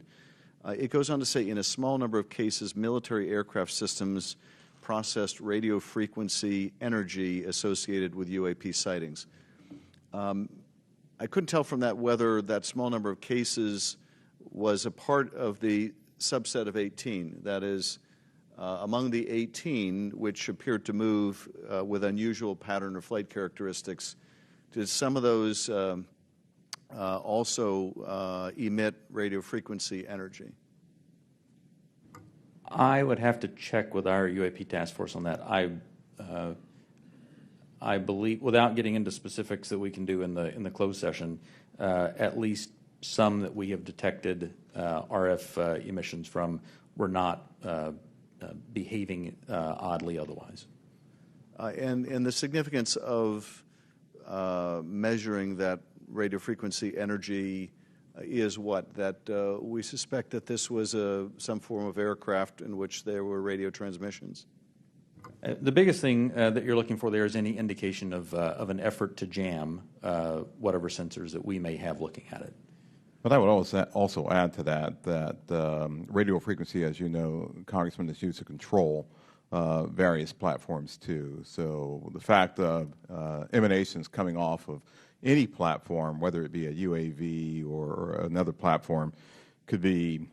It goes on to say, in a small number of cases, military aircraft systems processed radio frequency energy associated with UAP sightings. I couldn't tell from that whether that small number of cases was a part of the subset of 18. That is, among the 18 which appeared to move with unusual pattern or flight characteristics, did some of those also emit radio frequency energy? I would have to check with our UAP task force on that. I believe, without getting into specifics that we can do in the closed session, at least some that we have detected RF emissions from were not behaving oddly otherwise. And the significance of measuring that radio frequency energy is what? That we suspect that this was some form of aircraft in which there were radio transmissions? The biggest thing that you're looking for there is any indication of an effort to jam whatever sensors that we may have looking at it. But I would also add to that radio frequency, as you know, Congressman, is used to control various platforms too. So the fact of emanations coming off of any platform, whether it be a UAV or another platform, could be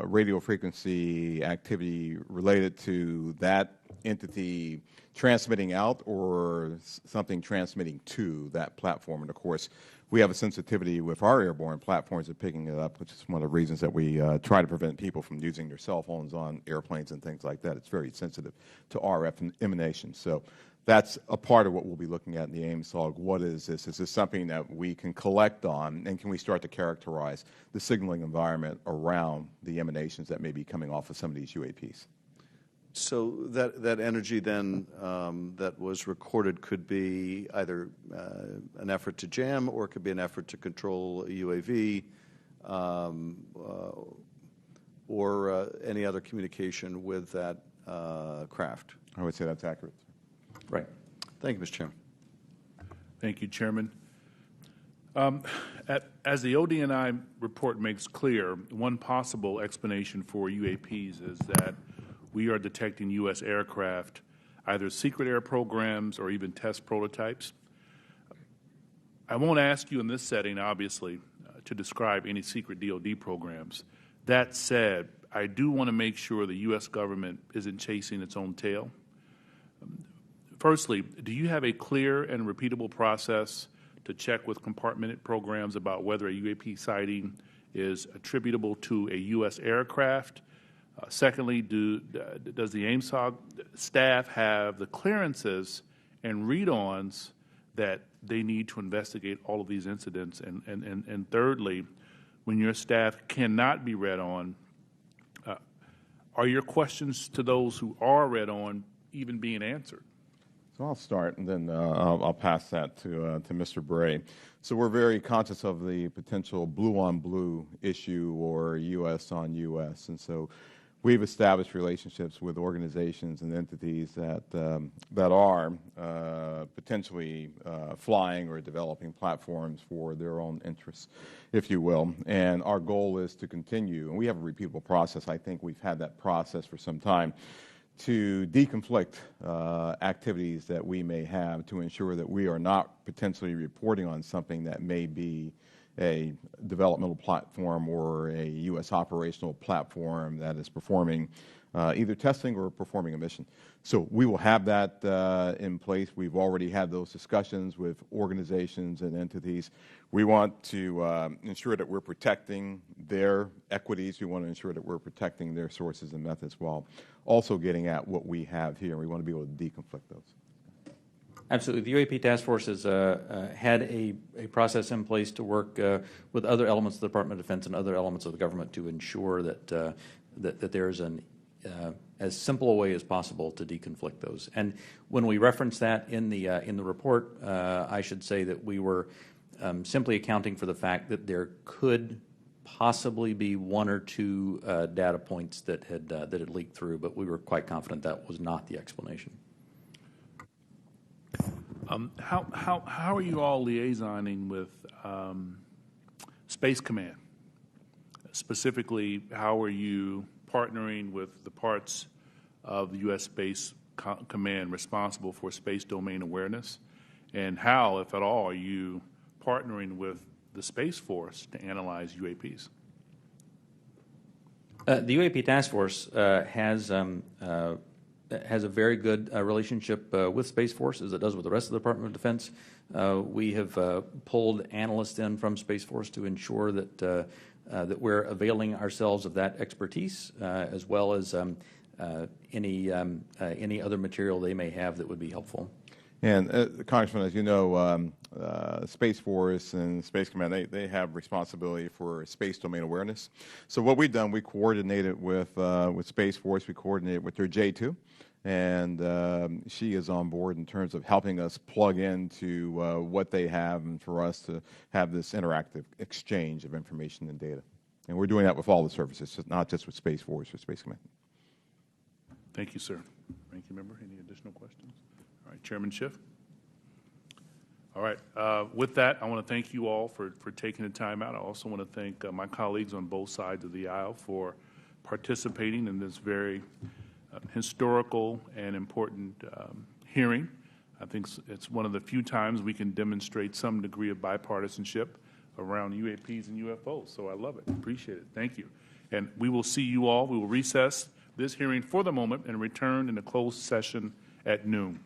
radio frequency activity related to that entity transmitting out or something transmitting to that platform. And of course, we have a sensitivity with our airborne platforms of picking it up, which is one of the reasons that we try to prevent people from using their cell phones on airplanes and things like that. It's very sensitive to RF emanations. So that's a part of what we'll be looking at in the AIMSOG. What is this? Is this something that we can collect on, and can we start to characterize the signaling environment around the emanations that may be coming off of some of these UAPs? So that energy then that was recorded could be either an effort to jam, or it could be an effort to control a UAV, or any other communication with that craft. I would say that's accurate. Right. Thank you, Mr. Chairman. Thank you, Chairman. As the ODNI report makes clear, one possible explanation for UAPs is that we are detecting U.S. aircraft, either secret air programs or even test prototypes. I won't ask you in this setting, obviously, to describe any secret DoD programs. That said, I do want to make sure the U.S. government isn't chasing its own tail. Firstly, do you have a clear and repeatable process to check with compartmented programs about whether a UAP sighting is attributable to a U.S. aircraft? Secondly, does the AIMSOG staff have the clearances and read-ons that they need to investigate all of these incidents? And thirdly, when your staff cannot be read on, are your questions to those who are read on even being answered? So I'll start, and then I'll pass that to Mr. Bray. So we're very conscious of the potential blue-on-blue issue or U.S. on U.S., and so we've established relationships with organizations and entities that are potentially flying or developing platforms for their own interests, if you will. And our goal is to continue, and we have a repeatable process. I think we've had that process for some time, to deconflict activities that we may have to ensure that we are not potentially reporting on something that may be a developmental platform or a U.S. operational platform that is performing either testing or performing a mission. So we will have that in place. We've already had those discussions with organizations and entities. We want to ensure that we're protecting their equities. We want to ensure that we're protecting their sources and methods while also getting at what we have here. We want to be able to deconflict those. Absolutely. The UAP Task Force has had a process in place to work with other elements of the Department of Defense and other elements of the government to ensure that that there's an as simple a way as possible to deconflict those. And when we reference that in the report, I should say that we were simply accounting for the fact that there could possibly be one or two data points that had leaked through, but we were quite confident that was not the explanation. How are you all liaisoning with Space Command? Specifically, how are you partnering with the parts of the U.S. Space Command responsible for space domain awareness? And how, if at all, are you partnering with the Space Force to analyze UAPs? The UAP Task Force has a very good relationship with Space Force, as it does with the rest of the Department of Defense. We have pulled analysts in from Space Force to ensure that that we're availing ourselves of that expertise, as well as any other material they may have that would be helpful. And Congressman, as you know, Space Force and Space Command, they have responsibility for space domain awareness. So what we've done, we coordinated with Space Force, we coordinated with their J2, and she is on board in terms of helping us plug into what they have and for us to have this interactive exchange of information and data. And we're doing that with all the services, not just with Space Force or Space Command. Thank you, sir. Ranking Member, any additional questions? All right, Chairman Schiff. All right. With that, I want to thank you all for taking the time out. I also want to thank my colleagues on both sides of the aisle for participating in this very historical and important hearing. I think it's one of the few times we can demonstrate some degree of bipartisanship around UAPs and UFOs. So I love it. Appreciate it. Thank you. And we will see you all. We will recess this hearing for the moment and return in a closed session at noon.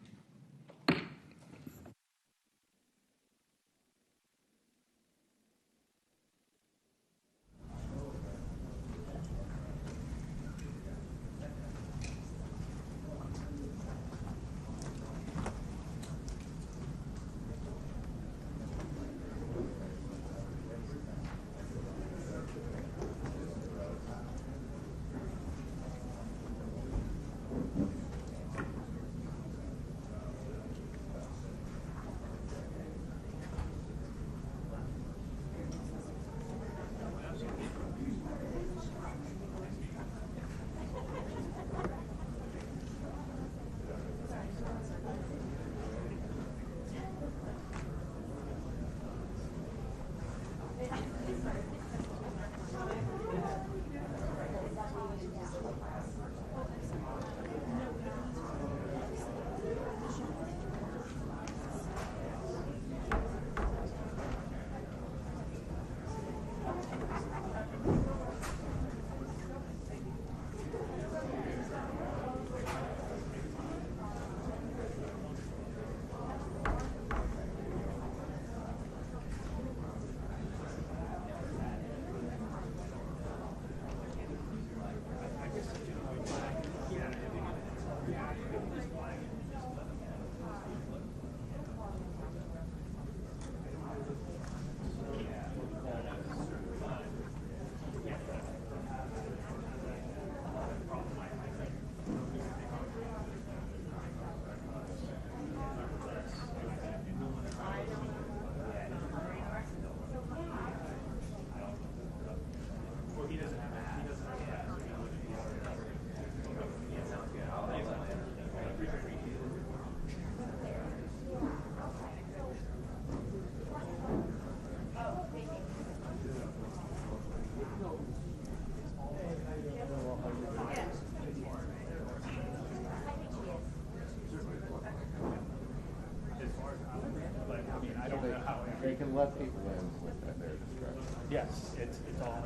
can let people in at their discretion. Yes, it's all.